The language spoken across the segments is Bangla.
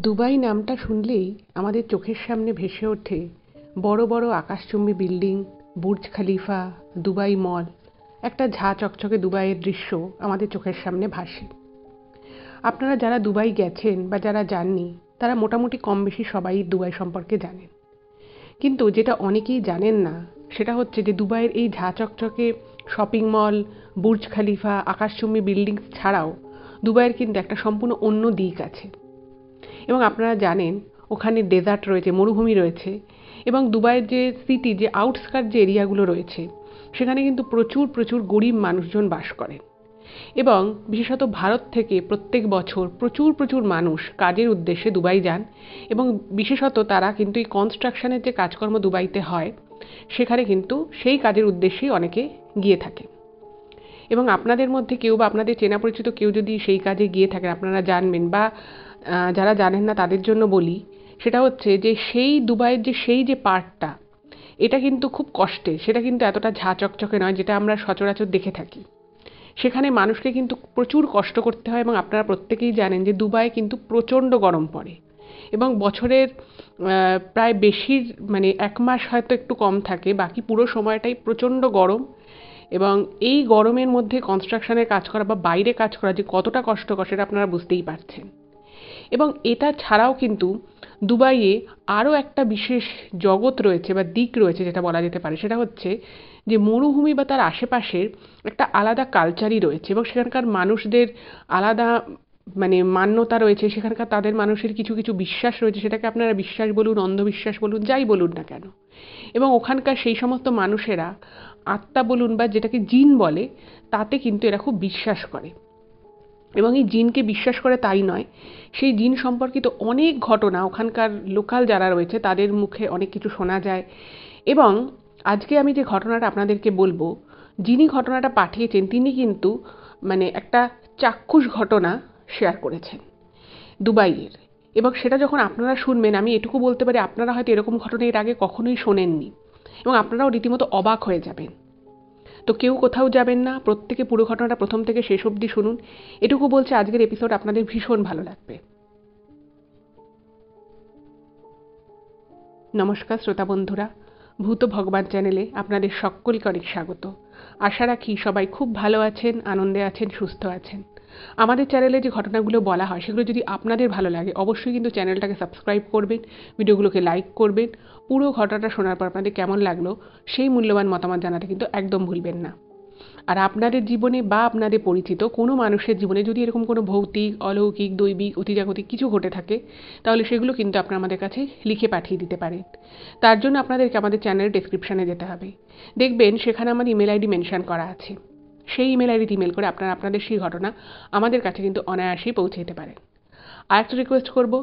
দুবাই নামটা শুনলেই আমাদের চোখের সামনে ভেসে ওঠে বড় বড় আকাশচুম্বী বিল্ডিং, বুর্জ খলিফা, দুবাই মল। একটা ঝাঁ চকচকে দুবাইয়ের দৃশ্য আমাদের চোখের সামনে ভাসে। আপনারা যারা দুবাই গেছেন বা যারা যাননি তারা মোটামুটি কম বেশি সবাই দুবাই সম্পর্কে জানেন, কিন্তু যেটা অনেকেই জানেন না সেটা হচ্ছে যে দুবাইয়ের এই ঝাঁ চকচকে শপিং মল, বুর্জ খলিফা, আকাশচুম্বী বিল্ডিং ছাড়াও দুবাইয়ের কিন্তু একটা সম্পূর্ণ অন্য দিক আছে। এবং আপনারা জানেন ওখানে ডেজার্ট রয়েছে, মরুভূমি রয়েছে, এবং দুবাইয়ের যে সিটি, যে আউটস্কার্ট যে এরিয়াগুলো রয়েছে সেখানে কিন্তু প্রচুর প্রচুর গরিব মানুষজন বাস করেন। এবং বিশেষত ভারত থেকে প্রত্যেক বছর প্রচুর প্রচুর মানুষ কাজের উদ্দেশ্যে দুবাই যান, এবং বিশেষত তারা কিন্তু এই কনস্ট্রাকশনের যে কাজকর্ম দুবাইতে হয় সেখানে কিন্তু সেই কাজের উদ্দেশ্যেই অনেকে গিয়ে থাকে। এবং আপনাদের মধ্যে কেউ বা আপনাদের চেনা পরিচিত কেউ যদি সেই কাজে গিয়ে থাকেন আপনারা জানবেন, বা যারা জানেন না তাদের জন্য বলি, সেটা হচ্ছে যে সেই দুবাইয়ের যে সেই যে পার্টটা, এটা কিন্তু খুব কষ্টের, সেটা কিন্তু এতটা ঝাঁ চকচকে নয় যেটা আমরা সচরাচর দেখে থাকি। সেখানে মানুষকে কিন্তু প্রচুর কষ্ট করতে হয়, এবং আপনারা প্রত্যেকেই জানেন যে দুবাই কিন্তু প্রচণ্ড গরম পড়ে, এবং বছরের প্রায় বেশির মানে 1 মাস হয়তো একটু কম থাকে, বাকি পুরো সময়টাই প্রচণ্ড গরম। এবং এই গরমের মধ্যে কনস্ট্রাকশনের কাজ করা বা বাইরে কাজ করা যে কতটা কষ্টকর সেটা আপনারা বুঝতেই পারছেন। এবং এটা ছাড়াও কিন্তু দুবাইয়ে আরও একটা বিশেষ জগৎ রয়েছে বা দিক রয়েছে যেটা বলা যেতে পারে, সেটা হচ্ছে যে মরুভূমি বা তার আশেপাশের একটা আলাদা কালচারই রয়েছে, এবং সেখানকার মানুষদের আলাদা মানে মান্যতা রয়েছে, সেখানকার তাদের মানুষের কিছু কিছু বিশ্বাস রয়েছে, সেটাকে আপনারা বিশ্বাস বলুন, অন্ধবিশ্বাস বলুন, যাই বলুন না কেন। এবং ওখানকার সেই সমস্ত মানুষেরা আত্মা বলুন বা যেটাকে জিন বলে, তাতে কিন্তু এরা খুব বিশ্বাস করে। এবং এই জিনকে বিশ্বাস করে তাই নয়, সেই জিন সম্পর্কিত অনেক ঘটনা ওখানকার লোকাল যারা রয়েছে তাদের মুখে অনেক কিছু শোনা যায়। এবং আজকে আমি যে ঘটনাটা আপনাদেরকে বলবো, যিনি ঘটনাটা পাঠিয়েছেন তিনি কিন্তু মানে একটা চাক্ষুষ ঘটনা শেয়ার করেছেন দুবাইয়ের। এবং সেটা যখন আপনারা শুনবেন, আমি এটুকু বলতে পারি আপনারা হয়তো এরকম ঘটনা এর আগে কখনোই শোনেননি, এবং আপনারাও রীতিমতো অবাক হয়ে যাবেন। তো কেউ কোথাও যাবেন না, প্রত্যেকে পুরো ঘটনাটা প্রথম থেকে শেষ অবধি শুনুন। এটুকু বলছে আজকের এপিসোড আপনাদের ভীষণ ভালো লাগবে। নমস্কার শ্রোতা বন্ধুরা, ভূত ভগবান চ্যানেলে আপনাদের সকলকে অনেক স্বাগত। আশা রাখি সবাই খুব ভালো আছেন, আনন্দে আছেন, সুস্থ আছেন। আমাদের চ্যানেলে যে ঘটনাগুলো বলা হয় সেগুলো যদি আপনাদের ভালো লাগে অবশ্যই কিন্তু চ্যানেলটাকে সাবস্ক্রাইব করবেন, ভিডিওগুলোকে লাইক করবেন। পুরো ঘটনাটা শোনার পর আপনাদের কেমন লাগলো সেই মূল্যবান মতামত জানাতে কিন্তু একদম ভুলবেন না। আর আপনাদের জীবনে বা আপনাদের পরিচিত কোনো মানুষের জীবনে যদি এরকম কোনো ভৌতিক, অলৌকিক, দৈবিক, অতিজাগতিক কিছু ঘটে থাকে তাহলে সেগুলো কিন্তু আপনারা আমাদের কাছে লিখে পাঠিয়ে দিতে পারেন। তার জন্য আপনাদেরকে আমাদের চ্যানেলের ডেসক্রিপশানে যেতে হবে, দেখবেন সেখানে আমার ইমেল আইডি মেনশন করা আছে। সেই ইমেল আইডিতে ইমেল করে আপনারা আপনাদের সেই ঘটনা আমাদের কাছে কিন্তু অনায়াসেই পৌঁছে দিতে পারেন। আর একটা রিকোয়েস্ট করব,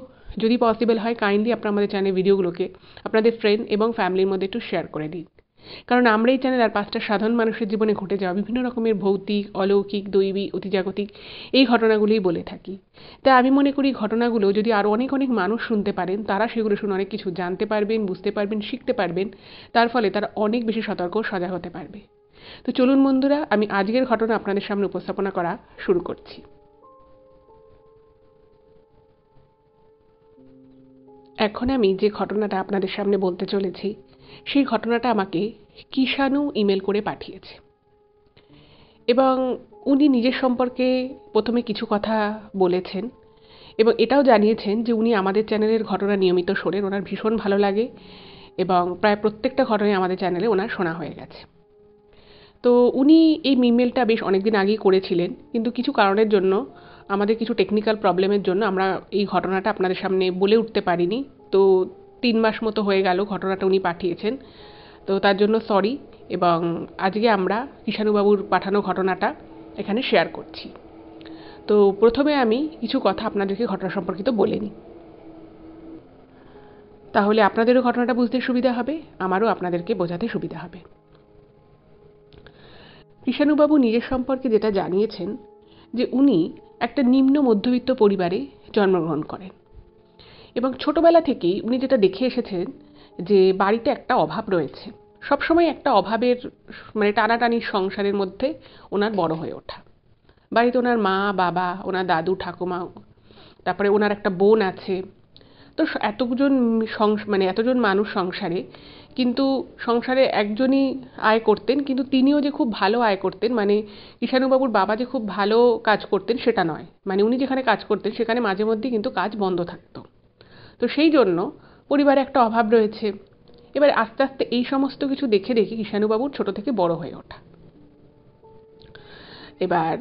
যদি পসিবল হয় কাইন্ডলি আপনারা আমাদের চ্যানেলের ভিডিওগুলোকে আপনাদের ফ্রেন্ড এবং ফ্যামিলির মধ্যে একটু শেয়ার করে দিন। কারণ আমরা এই চ্যানেল আর 5টা সাধারণ মানুষের জীবনে ঘটে যাওয়া বিভিন্ন রকমের ভৌতিক, অলৌকিক, দৈবিক, অতিজাগতিক এই ঘটনাগুলোই বলে থাকি। তাই আমি মনে করি ঘটনাগুলো যদি আরও অনেক অনেক মানুষ শুনতে পারেন, তারা সেগুলো শুনে অনেক কিছু জানতে পারবেন, বুঝতে পারবেন, শিখতে পারবেন, তার ফলে তারা অনেক বেশি সতর্ক ও সজাগ হতে পারবে। তো চলুন বন্ধুরা, আমি আজকের ঘটনা আপনাদের সামনে উপস্থাপনা করা শুরু করছি। এখন আমি যে ঘটনাটা আপনাদের সামনে বলতে চলেছি সেই ঘটনাটা আমাকে কিষাণু ইমেল করে পাঠিয়েছে। এবং উনি নিজের সম্পর্কে প্রথমে কিছু কথা বলেছেন, এবং এটাও জানিয়েছেন যে উনি আমাদের চ্যানেলের ঘটনা নিয়মিত শোনেন, ওনার ভীষণ ভালো লাগে, এবং প্রায় প্রত্যেকটা ঘটনাই আমাদের চ্যানেলে ওনার শোনা হয়ে গেছে। তো উনি এই ইমেলটা বেশ অনেকদিন আগেই করেছিলেন, কিন্তু কিছু কারণের জন্য, আমাদের কিছু টেকনিক্যাল প্রবলেমের জন্য আমরা এই ঘটনাটা আপনাদের সামনে বলে উঠতে পারিনি। তো 3 মাস মতো হয়ে গেল ঘটনাটা উনি পাঠিয়েছেন, তো তার জন্য সরি। এবং আজকে আমরা কিষাণুবাবুর পাঠানো ঘটনাটা এখানে শেয়ার করছি। তো প্রথমে আমি কিছু কথা আপনাদেরকে ঘটনা সম্পর্কিত বলে নিই, তাহলে আপনাদেরও ঘটনাটা বুঝতে সুবিধা হবে, আমারও আপনাদেরকে বোঝাতে সুবিধা হবে। কিষাণুবাবু নিজের সম্পর্কে যেটা জানিয়েছেন যে উনি একটা নিম্ন মধ্যবিত্ত পরিবারে জন্মগ্রহণ করেন, এবং ছোটবেলা থেকেই উনি যেটা দেখে এসেছেন যে বাড়িতে একটা অভাব রয়েছে, সবসময় একটা অভাবের মানে টানাটানির সংসারের মধ্যে ওনার বড় হয়ে ওঠা। বাড়িতে ওনার মা, বাবা, ওনার দাদু, ঠাকুমা, তারপরে ওনার একটা বোন আছে, তো মানে এতজন মানুষ সংসারে, কিন্তু সংসারে একজনই আয় করতেন, কিন্তু তিনিও যে খুব ভালো আয় করতেন, মানে কৃষাণুবাবুর বাবা যে খুব ভালো কাজ করতেন সেটা নয়, মানে উনি যেখানে কাজ করতেন সেখানে মাঝে মধ্যেই কিন্তু কাজ বন্ধ থাকতো। তো সেই জন্য পরিবারে একটা অভাব রয়েছে। এবার আস্তে আস্তে এই সমস্ত কিছু দেখে দেখে কৃষাণুবাবুর ছোট থেকে বড় হয়ে ওঠা। এবার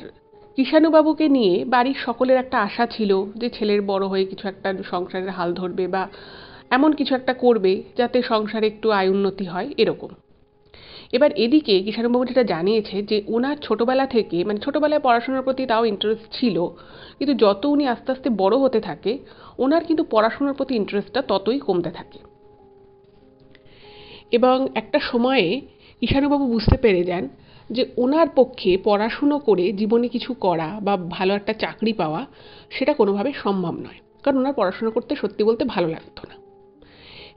কৃষাণুবাবুকে নিয়ে বাড়ির সকলের একটা আশা ছিল যে ছেলের বড় হয়ে কিছু একটা সংসারের হাল ধরবে বা এমন কিছু একটা করবে যাতে সংসারে একটু আয় উন্নতি হয়, এরকম। এবার এদিকে কৃষাণুবাবু যেটা জানিয়েছে যে ওনার ছোটবেলা থেকে, মানে ছোটবেলায় পড়াশোনার প্রতি তাও ইন্টারেস্ট ছিল, কিন্তু যত উনি আস্তে আস্তে বড় হতে থাকে ওনার কিন্তু পড়াশোনার প্রতি ইন্টারেস্টটা ততই কমতে থাকে। এবং একটা সময়ে কৃষাণুবাবু বুঝতে পেরে যান যে ওনার পক্ষে পড়াশুনো করে জীবনে কিছু করা বা ভালো একটা চাকরি পাওয়া সেটা কোনোভাবে সম্ভব নয়, কারণ ওনার পড়াশোনা করতে সত্যি বলতে ভালো লাগতো না।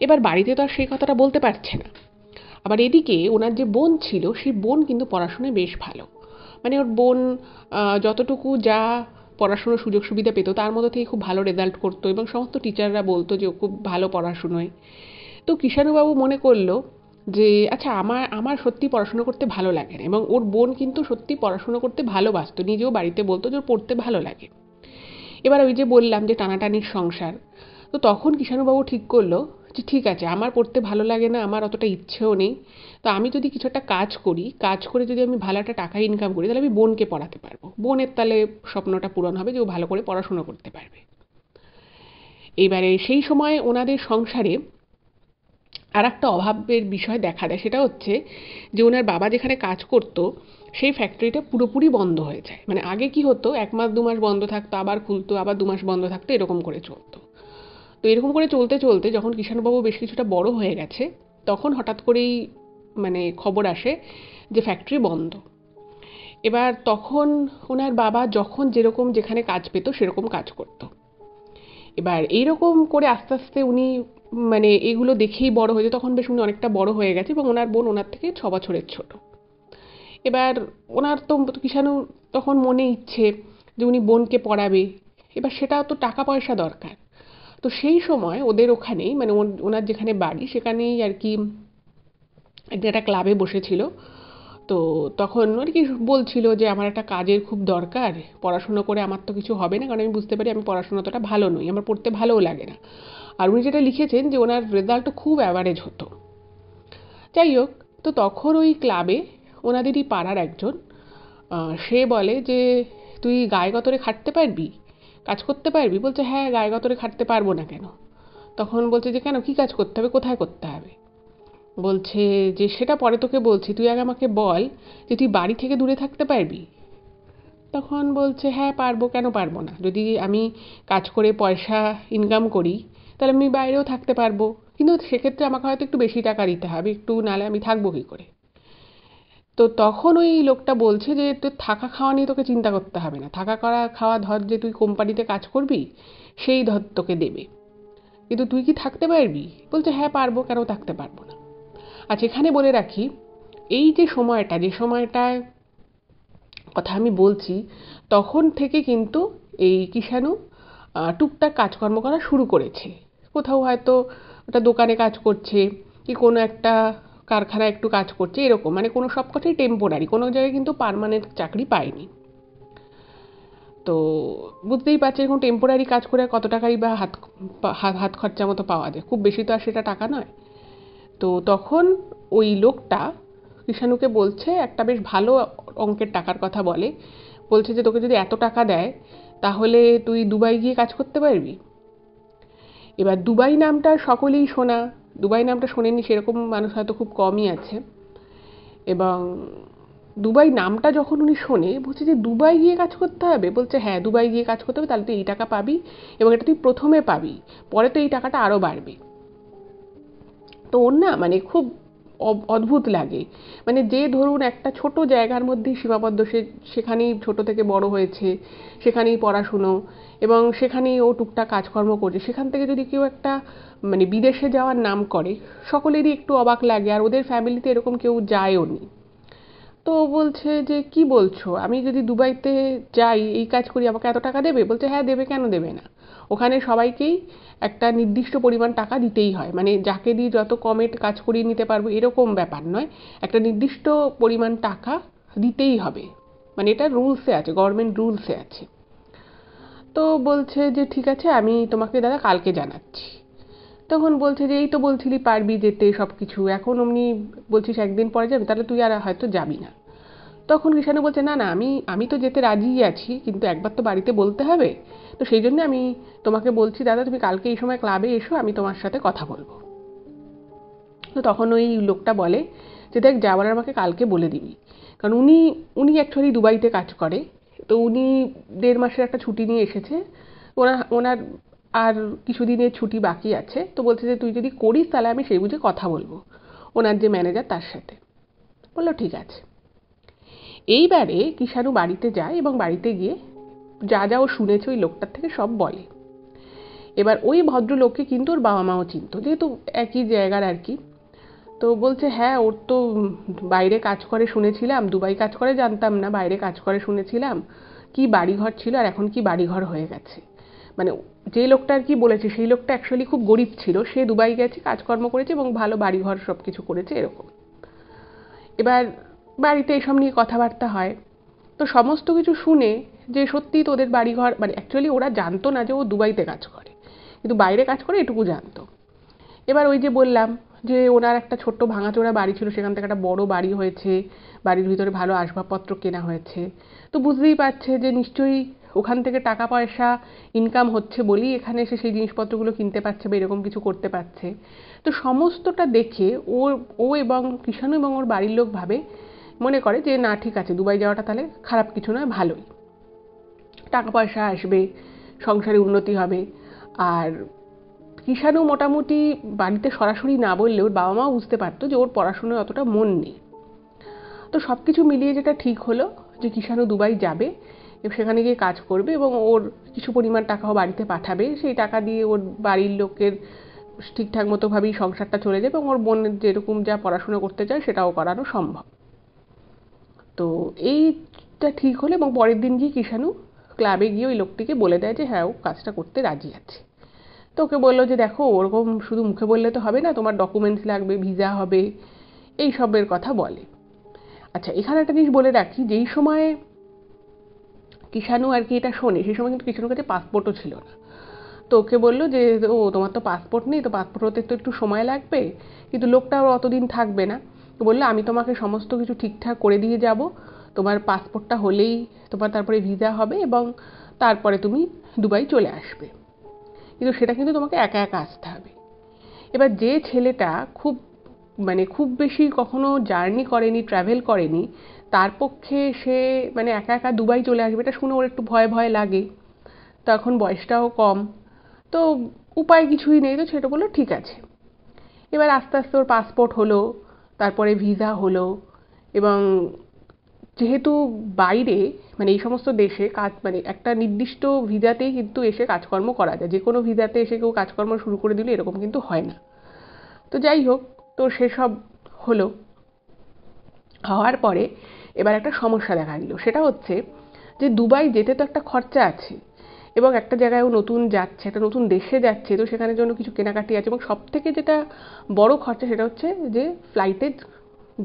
এবার বাড়িতে তো আর সেই কথাটা বলতে পারছে না। আবার এদিকে ওনার যে বোন ছিল সেই বোন কিন্তু পড়াশোনায় বেশ ভালো, মানে ওর বোন যতটুকু যা পড়াশোনার সুযোগ সুবিধা পেত তার মধ্যে থেকে খুব ভালো রেজাল্ট করতো এবং সমস্ত টিচাররা বলতো যে ও খুব ভালো পড়াশুনোয়। তো কৃষাণুবাবু মনে করলো যে আচ্ছা, আমার আমার সত্যি পড়াশুনো করতে ভালো লাগে না, এবং ওর বোন কিন্তু সত্যি পড়াশুনো করতে ভালোবাসতো, নিজেও বাড়িতে বলতো যে ওর পড়তে ভালো লাগে। এবার ওই যে বললাম যে টানাটানির সংসার, তো তখন কৃষাণুবাবু ঠিক করলো যে ঠিক আছে, আমার পড়তে ভালো লাগে না, আমার অতটা ইচ্ছেও নেই, তো আমি যদি কিছু একটা কাজ করি, কাজ করে যদি আমি ভালো একটা টাকা ইনকাম করি তাহলে আমি বোনকে পড়াতে পারবো, বোনের তাহলে স্বপ্নটা পূরণ হবে যে ও ভালো করে পড়াশুনো করতে পারবে। এইবারে সেই সময় ওনাদের সংসারে আর একটা অভাবের বিষয় দেখা দেয়, সেটা হচ্ছে যে ওনার বাবা যেখানে কাজ করতো সেই ফ্যাক্টরিটা পুরোপুরি বন্ধ হয়ে যায়। মানে আগে কি হতো, 1 মাস 2 মাস বন্ধ থাকতো, আবার খুলতো, আবার 2 মাস বন্ধ থাকতো, এরকম করে চলতো। তো এরকম করে চলতে চলতে যখন কৃষাণবাবু বেশ কিছুটা বড় হয়ে গেছে তখন হঠাৎ করেই মানে খবর আসে যে ফ্যাক্টরি বন্ধ। এবার তখন ওনার বাবা যখন যেরকম যেখানে কাজ পেত সেরকম কাজ করতো। এবার এইরকম করে আস্তে আস্তে উনি মানে এগুলো দেখেই বড় হয়েছে, তখন বেশ উনি অনেকটা বড় হয়ে গেছে এবং ওনার বোন ওনার থেকে 6 বছরের ছোট। এবার ওনার তো কৃষাণু তখন মনে ইচ্ছে যে উনি বোনকে পড়াবে, এবার সেটাও তো টাকা পয়সা দরকার। তো সেই সময় ওদের ওখানেই, মানে ওনার যেখানে বাড়ি সেখানেই আর কি একটা ক্লাবে বসেছিল। তো তখন আর কি বলছিল যে আমার একটা কাজের খুব দরকার, পড়াশুনো করে আমার তো কিছু হবে না, কারণ আমি বুঝতে পারি আমি পড়াশোনা অতটা ভালো নই, আমার পড়তে ভালোও লাগে না। আর উনি যেটা লিখেছেন যে ওনার রেজাল্টও খুব অ্যাভারেজ হতো। যাই হোক, তো তখন ওই ক্লাবে ওনাদেরই পাড়ার একজন সে বলে যে তুই গায়ে গতরে খাটতে পারবি, কাজ করতে পারবি? বলছে হ্যাঁ, গায়ে গতরে খাটতে পারবো না কেন? তখন বলছে যে কেন, কি কাজ করতে হবে, কোথায় করতে হবে? বলছে যে সেটা পরে তোকে বলছি, তুই আগে আমাকে বল যে তুই বাড়ি থেকে দূরে থাকতে পারবি? তখন বলছে হ্যাঁ পারবো, কেন পারবো না, যদি আমি কাজ করে পয়সা ইনকাম করি তাহলে আমি বাইরেও থাকতে পারবো, কিন্তু সেক্ষেত্রে আমাকে হয়তো একটু বেশি টাকা দিতে হবে, একটু, নাহলে আমি থাকবো কী করে? তো তখন ওই লোকটা বলছে যে তোর থাকা খাওয়া নিয়ে তোকে চিন্তা করতে হবে না, থাকা করা খাওয়া ধর, যে তুই কোম্পানিতে কাজ করবি সেই ধর তোকে দেবে, কিন্তু তুই কি থাকতে পারবি? বলছে হ্যাঁ পারবো, কেন থাকতে পারবো না। আচ্ছা, এখানে বলে রাখি, এই যে সময়টা, যে সময়টায় কথা আমি বলছি, তখন থেকে কিন্তু এই কৃষাণু টুকটাক কাজকর্ম করা শুরু করেছে। কোথাও হয়তো ওটা দোকানে কাজ করছে, কি কোনো একটা কারখানায় একটু কাজ করছে, এরকম, মানে কোনো সবকটাই টেম্পোরারি, কোনো জায়গায় কিন্তু পার্মানেন্ট চাকরি পায়নি। তো বুঝতেই পারছেন এখন টেম্পোরারি কাজ করে কত টাকাই বা হাত খরচা মতো পাওয়া যায়, খুব বেশি তো আর সেটা টাকা নয়। তো তখন ওই লোকটা কৃষাণুকে বলছে একটা বেশ ভালো অঙ্কের টাকার কথা বলে, বলছে যে তোকে যদি এত টাকা দেয় তাহলে তুই দুবাই গিয়ে কাজ করতে পারবি। এবার দুবাই নামটা সকলেই শোনা, দুবাই নামটা শোনেনি সেরকম মানুষ হয়তো খুব কমই আছে। এবং দুবাই নামটা যখন উনি শোনে বলছে যে দুবাই গিয়ে কাজ করতে হবে, বলছে হ্যাঁ দুবাই গিয়ে কাজ করতে হবে, তাহলে তুই এই টাকা পাবি এবং এটা তুই প্রথমে পাবি, পরে তো এই টাকাটা আরও বাড়বে। তো ওর না মানে খুব অদ্ভুত লাগে, মানে যে ধরুন একটা ছোট জায়গার মধ্যেই সীমাবদ্ধ, সেখানেই ছোট থেকে বড় হয়েছে, সেখানেই পড়াশুনো এবং সেখানেই ও টুকটাক কাজকর্ম করছে, সেখান থেকে যদি কেউ একটা মানে বিদেশে যাওয়ার নাম করে সকলেরই একটু অবাক লাগে, আর ওদের ফ্যামিলিতে এরকম কেউ যায়ও নি। তো ও বলছে যে কি বলছো, আমি যদি দুবাইতে যাই এই কাজ করি আমাকে এত টাকা দেবে? বলছে হ্যাঁ দেবে, কেন দেবে না। ওখানে সবাইকেই একটা নির্দিষ্ট পরিমাণ টাকা দিতেই হয়, মানে যাকে দিয়ে যত কমে কাজ করিয়ে নিতে পারবো এরকম ব্যাপার নয়, একটা নির্দিষ্ট পরিমাণ টাকা দিতেই হবে, মানে এটা রুলসে আছে, গভর্নমেন্ট রুলসে আছে। তো বলছে যে ঠিক আছে আমি তোমাকে দাদা কালকে জানাচ্ছি। তখন বলছে যে এই তো বলছিলি পারবি যেতে সব কিছু, এখন অমনি বলছিস একদিন পরে যাবে, তাহলে তুই আর হয়তো যাবি না। তখন কৃষাণু বলছে না না, আমি আমি তো যেতে রাজিই আছি, কিন্তু একবার তো বাড়িতে বলতে হবে, তো সেই জন্য আমি তোমাকে বলছি দাদা তুমি কালকে এই সময় ক্লাবে এসো, আমি তোমার সাথে কথা বলবো। তো তখন ওই লোকটা বলে যে দেখ যাওয়ার আমাকে কালকে বলে দিবি, কারণ উনি উনি অ্যাকচুয়ালি দুবাইতে কাজ করে, তো উনি 1.5 মাসের একটা ছুটি নিয়ে এসেছে, ওনার আর কিছুদিনের ছুটি বাকি আছে, তো বলছে যে তুই যদি করিস তাহলে আমি সেই বুঝে কথা বলবো ওনার যে ম্যানেজার তার সাথে। বললো ঠিক আছে। এইবারে কৃষাণু বাড়িতে যায় এবং বাড়িতে গিয়ে যা যা ও শুনেছে ওই লোকটার থেকে সব বলে। এবার ওই ভদ্রলোককে কিন্তু ওর বাবা মাও চিনতো, যেহেতু একই জায়গার আর কি। তো বলছে হ্যাঁ ওর তো বাইরে কাজ করে শুনেছিলাম, দুবাই কাজ করে জানতাম না, বাইরে কাজ করে শুনেছিলাম, কি বাড়িঘর ছিল আর এখন কি বাড়িঘর হয়ে গেছে। মানে যে লোকটা আর কি বলেছে সেই লোকটা অ্যাকচুয়ালি খুব গরিব ছিল, সে দুবাই গেছে কাজকর্ম করেছে এবং ভালো বাড়িঘর সব কিছু করেছে এরকম। এবার বাড়িতে এসব নিয়ে কথাবার্তা হয়, তো সমস্ত কিছু শুনে যে সত্যিই তো ওদের বাড়িঘর, মানে অ্যাকচুয়ালি ওরা জানতো না যে ও দুবাইতে কাজ করে, কিন্তু বাইরে কাজ করে এটুকু জানতো। এবার ওই যে বললাম যে ওনার একটা ছোট্ট ভাঙাচোরা বাড়ি ছিল, সেখান থেকে একটা বড় বাড়ি হয়েছে, বাড়ির ভিতরে ভালো আসবাবপত্র কেনা হয়েছে, তো বুঝতেই পারছে যে নিশ্চয়ই ওখান থেকে টাকা পয়সা ইনকাম হচ্ছে বলেই এখানে এসে সেই জিনিসপত্রগুলো কিনতে পারছে বা এরকম কিছু করতে পারছে। তো সমস্তটা দেখে ও এবং কৃষাণু এবং ওর বাড়ির লোক ভাবে, মনে করে যে না ঠিক আছে দুবাই যাওয়াটা তাহলে খারাপ কিছু নয়, ভালোই, টাকা পয়সা আসবে, সংসারে উন্নতি হবে। আর কৃষাণু মোটামুটি বাড়িতে সরাসরি না বললেও ওর বাবা মাও বুঝতে পারতো যে ওর পড়াশোনায় অতটা মন নেই। তো সব কিছু মিলিয়ে যেটা ঠিক হলো যে কৃষাণু দুবাই যাবে এবং সেখানে গিয়ে কাজ করবে এবং ওর কিছু পরিমাণ টাকাও বাড়িতে পাঠাবে, সেই টাকা দিয়ে ওর বাড়ির লোকের ঠিকঠাক মতোভাবেই সংসারটা চলে যাবে এবং ওর বোনের যেরকম যা পড়াশোনা করতে চায় সেটাও করানো সম্ভব। তো এইটা ঠিক হলো এবং পরের দিন গিয়ে কৃষাণু ক্লাবে গিয়ে ওই লোকটিকে বলে দেয় যে হ্যাঁ ও কাজটা করতে রাজি আছে। তো ওকে বললো যে দেখো ওরকম শুধু মুখে বললে তো হবে না, তোমার ডকুমেন্টস লাগবে, ভিসা হবে, এই সবের কথা বলে। আচ্ছা এখানে একটা জিনিস বলে রাখি, যেই সময় কৃষাণু আর কি এটা শোনে সেই সময় কিন্তু কৃষাণুর কাছে পাসপোর্টও ছিল না। তো ওকে বললো যে ও তোমার তো পাসপোর্ট নেই, তো পাসপোর্ট হতে তো একটু সময় লাগবে, কিন্তু লোকটা অতদিন থাকবে না। তো বললো আমি তোমাকে সমস্ত কিছু ঠিকঠাক করে দিয়ে যাব, তোমার পাসপোর্টটা হলেই তোমার তারপরে ভিসা হবে এবং তারপরে তুমি দুবাই চলে আসবে, কিন্তু সেটা কিন্তু তোমাকে একা একা আসতে হবে। এবার যে ছেলেটা খুব মানে খুব বেশি কখনো জার্নি করেনি, ট্রাভেল করেনি, তার পক্ষে সে মানে একা একা দুবাই চলে আসবে এটা শুনে ওর একটু ভয় ভয় লাগে। তখন বয়সটাও কম, তো উপায় কিছুই নেই, তো ছেলেটা বললো ঠিক আছে। এবার আস্তে আস্তে ওর পাসপোর্ট হলো, তারপরে ভিসা হলো, এবং যেহেতু বাইরে মানে এই সমস্ত দেশে কাজ মানে একটা নির্দিষ্ট ভিসাতেই কিন্তু এসে কাজকর্ম করা যায়, যে কোনো ভিসাতে এসে কেউ কাজকর্ম শুরু করে দিলে এরকম কিন্তু হয় না। তো যাই হোক, তো সেসব হলো। হওয়ার পরে এবার একটা সমস্যা দেখা দিল, সেটা হচ্ছে যে দুবাই যেতে তো একটা খরচা আছে এবং একটা জায়গায় ও নতুন যাচ্ছে, একটা নতুন দেশে যাচ্ছে, তো সেখানের জন্য কিছু কেনাকাটি আছে এবং সব থেকে যেটা বড় খরচা সেটা হচ্ছে যে ফ্লাইটে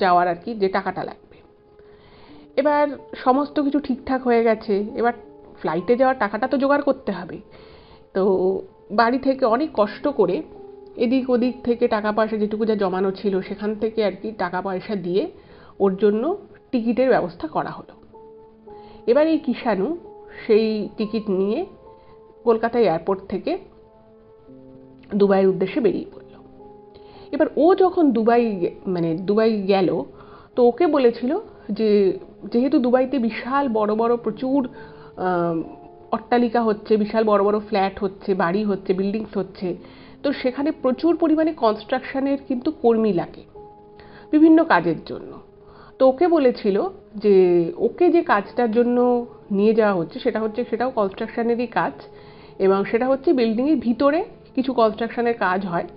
যাওয়ার আর কি যে টাকাটা লাগবে। এবার সমস্ত কিছু ঠিকঠাক হয়ে গেছে, এবার ফ্লাইটে যাওয়ার টাকাটা তো জোগাড় করতে হবে। তো বাড়ি থেকে অনেক কষ্ট করে এদিক ওদিক থেকে টাকা পয়সা যেটুকু যা জমানো ছিল সেখান থেকে আর কি টাকা পয়সা দিয়ে ওর জন্য টিকিটের ব্যবস্থা করা হলো। এবার এই কৃষাণু সেই টিকিট নিয়ে কলকাতা এয়ারপোর্ট থেকে দুবাইয়ের উদ্দেশ্যে বেরিয়ে পড়ল। এবার ও যখন দুবাই গেল, তো ওকে বলেছিল যে যেহেতু দুবাইতে বিশাল বড় বড় প্রচুর অট্টালিকা হচ্ছে, বিশাল বড় বড় ফ্ল্যাট হচ্ছে, বাড়ি হচ্ছে, বিল্ডিংস হচ্ছে, তো সেখানে প্রচুর পরিমাণে কনস্ট্রাকশনের কিন্তু কর্মী লাগে বিভিন্ন কাজের জন্য। তো ওকে বলেছিল যে ওকে যে কাজটার জন্য নিয়ে যাওয়া হচ্ছে সেটাও কনস্ট্রাকশনেরই কাজ, এবং সেটা হচ্ছে বিল্ডিংয়ের ভিতরে কিছু কনস্ট্রাকশনের কাজ হয়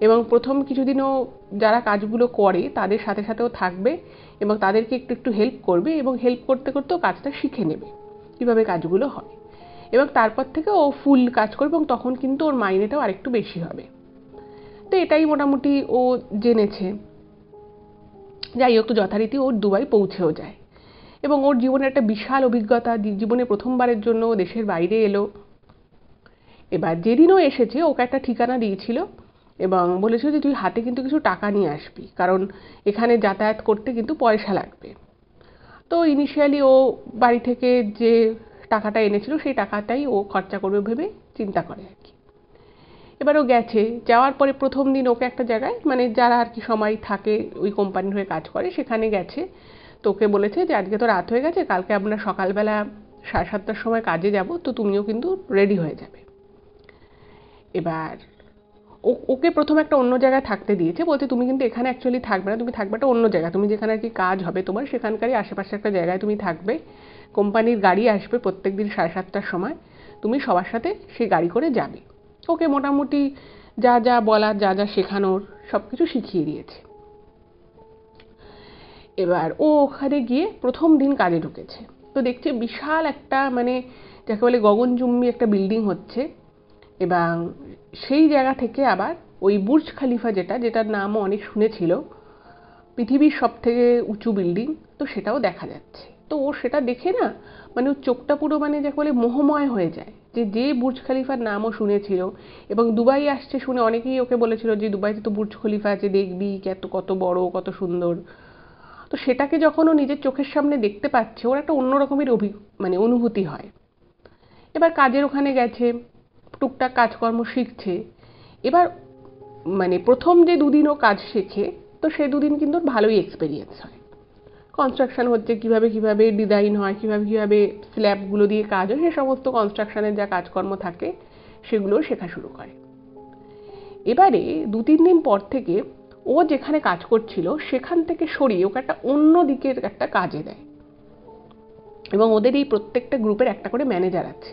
এবং প্রথম কিছুদিনও যারা কাজগুলো করে তাদের সাথে সাথেও থাকবে এবং তাদেরকে একটু একটু হেল্প করবে এবং হেল্প করতে করতেও কাজটা শিখে নেবে কীভাবে কাজগুলো হয়, এবং তারপর থেকে ও ফুল কাজ করবে এবং তখন কিন্তু ওর মাইনেটাও আরেকটু বেশি হবে। তো এটাই মোটামুটি ও জেনেছে। যাই হোক, তো যথারীতি ওর দুবাই পৌঁছেও যায় এবং ওর জীবনের একটা বিশাল অভিজ্ঞতা, জীবনে প্রথমবারের জন্য ও দেশের বাইরে এলো। এবার যেদিনও এসেছে ওকে একটা ঠিকানা দিয়েছিল এবং বলেছিল যে তুই হাতে কিন্তু কিছু টাকা নিয়ে আসবি, কারণ এখানে যাতায়াত করতে কিন্তু পয়সা লাগবে। তো ইনিশিয়ালি ও বাড়ি থেকে যে টাকাটা এনেছিল সেই টাকাটাই ও খরচা করবে ভেবে চিন্তা করে আর কি। এবার ও গেছে, যাওয়ার পরে প্রথম দিন ওকে একটা জায়গায়, মানে যারা আর কি সময় থাকে ওই কোম্পানির হয়ে কাজ করে সেখানে গেছে। তো ওকে বলেছে যে আজকে তো রাত হয়ে গেছে, কালকে আমরা সকালবেলা 7:30টার সময় কাজে যাব, তো তুমিও কিন্তু রেডি হয়ে যাবে। এবার ওকে প্রথম একটা অন্য জায়গায় থাকতে দিয়েছে, বলতে তুমি কিন্তু এখানে অ্যাকচুয়ালি থাকবে না, তুমি থাকবে একটা অন্য জায়গা, তুমি যেখানে আর কি কাজ হবে তোমার সেখানকারই আশেপাশে একটা জায়গায় তুমি থাকবে। কোম্পানির গাড়ি আসবে প্রত্যেক দিন 7:30টার সময়, তুমি সবার সাথে সেই গাড়ি করে যাবে। ওকে মোটামুটি যা যা বলার, যা যা শেখানোর সব কিছু শিখিয়ে দিয়েছে। এবার ও ওখানে গিয়ে প্রথম দিন কাজে ঢুকেছে, তো দেখছে বিশাল একটা, মানে যাকে বলে গগনচুম্বী একটা বিল্ডিং হচ্ছে, এবং সেই জায়গা থেকে আবার ওই বুর্জ খলিফা যেটার নামও অনেক শুনেছিল, পৃথিবীর সব থেকে উঁচু বিল্ডিং, তো সেটাও দেখা যাচ্ছে। তো ও সেটা দেখে না, মানে ওর চোখটা পুরো, মানে যাকে বলে মোহময় হয়ে যায়, যে বুর্জ খলিফার নামও শুনেছিল এবং দুবাই আসছে শুনে অনেকেই ওকে বলেছিল যে দুবাইতে তো বুর্জ খলিফা আছে, দেখবি কত বড়, কত সুন্দর। তো সেটাকে যখন ও নিজের চোখের সামনে দেখতে পাচ্ছে, ওর একটা অন্য রকমের মানে অনুভূতি হয়। এবার কাজের ওখানে গেছে, টুকটাক কাজকর্ম শিখছে। এবার মানে প্রথম যে দুদিন ও কাজ শেখে, তো সেই দুদিন কিন্তু ভালোই এক্সপেরিয়েন্স হয়। কনস্ট্রাকশন হচ্ছে কিভাবে কিভাবে ডিজাইন হয়, কিভাবে কিভাবে স্ল্যাবগুলো দিয়ে কাজ হয়, সে সমস্ত কনস্ট্রাকশনের যা কাজকর্ম থাকে সেগুলো শেখা শুরু করে। এবারে 2-3 দিন পর থেকে ও যেখানে কাজ করছিল সেখান থেকে সরিয়ে ওকে একটা অন্য দিকের একটা কাজে দেয়, এবং ওদের এই প্রত্যেকটা গ্রুপের একটা করে ম্যানেজার আছে।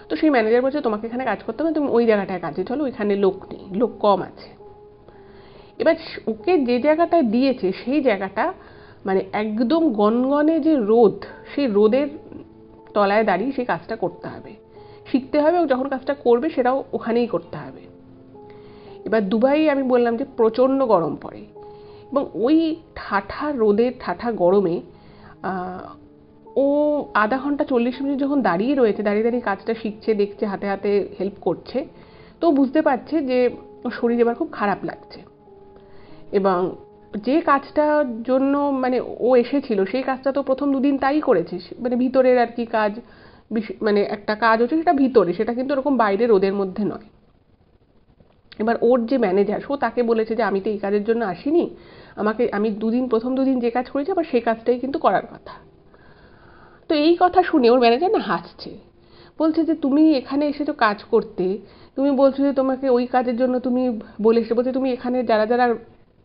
তো সেই ম্যানেজার বলছে তোমাকে এখানে কাজ করতে হবে, তুমি ওই জায়গাটায় কাজে চলো, ওইখানে লোক নেই, লোক কম আছে। এবার ওকে যে জায়গাটায় দিয়েছে সেই জায়গাটা মানে একদম গনগনে যে রোদ, সেই রোদের তলায় দাঁড়িয়ে সেই কাজটা করতে হবে, শিখতে হবে, এবং যখন কাজটা করবে সেটাও ওখানেই করতে হবে। এবার দুবাই আমি বললাম যে প্রচণ্ড গরম পড়ে, এবং ওই ঠাঠা রোদের ঠাঠা গরমে ও আধা ঘন্টা 40 মিনিট যখন দাঁড়িয়ে রয়েছে, দাঁড়িয়ে দাঁড়িয়ে কাজটা শিখছে, দেখছে, হাতে হাতে হেল্প করছে, তো বুঝতে পারছে যে ওর শরীর এবার খুব খারাপ লাগছে। এবং যে কাজটার জন্য মানে ও এসেছিল সেই কাজটা তো প্রথম 2 দিন তাই করেছে, মানে ভিতরের আর কি কাজ, মানে একটা কাজ হচ্ছে সেটা ভিতরে, সেটা কিন্তু ওরকম বাইরে রোদের মধ্যে নয়। এবার ওর যে ম্যানেজার, ও তাকে বলেছে যে আমি তো এই কাজের জন্য আসিনি, আমি প্রথম 2 দিন যে কাজ করেছি আবার সেই কাজটাই কিন্তু করার কথা। তো এই কথা শুনে ওর ম্যানেজার না হাসছে, বলছে যে তুমি এখানে এসেছো কাজ করতে, তুমি বলছো যে তোমাকে ওই কাজের জন্য তুমি বলছে তুমি এখানে যারা যারা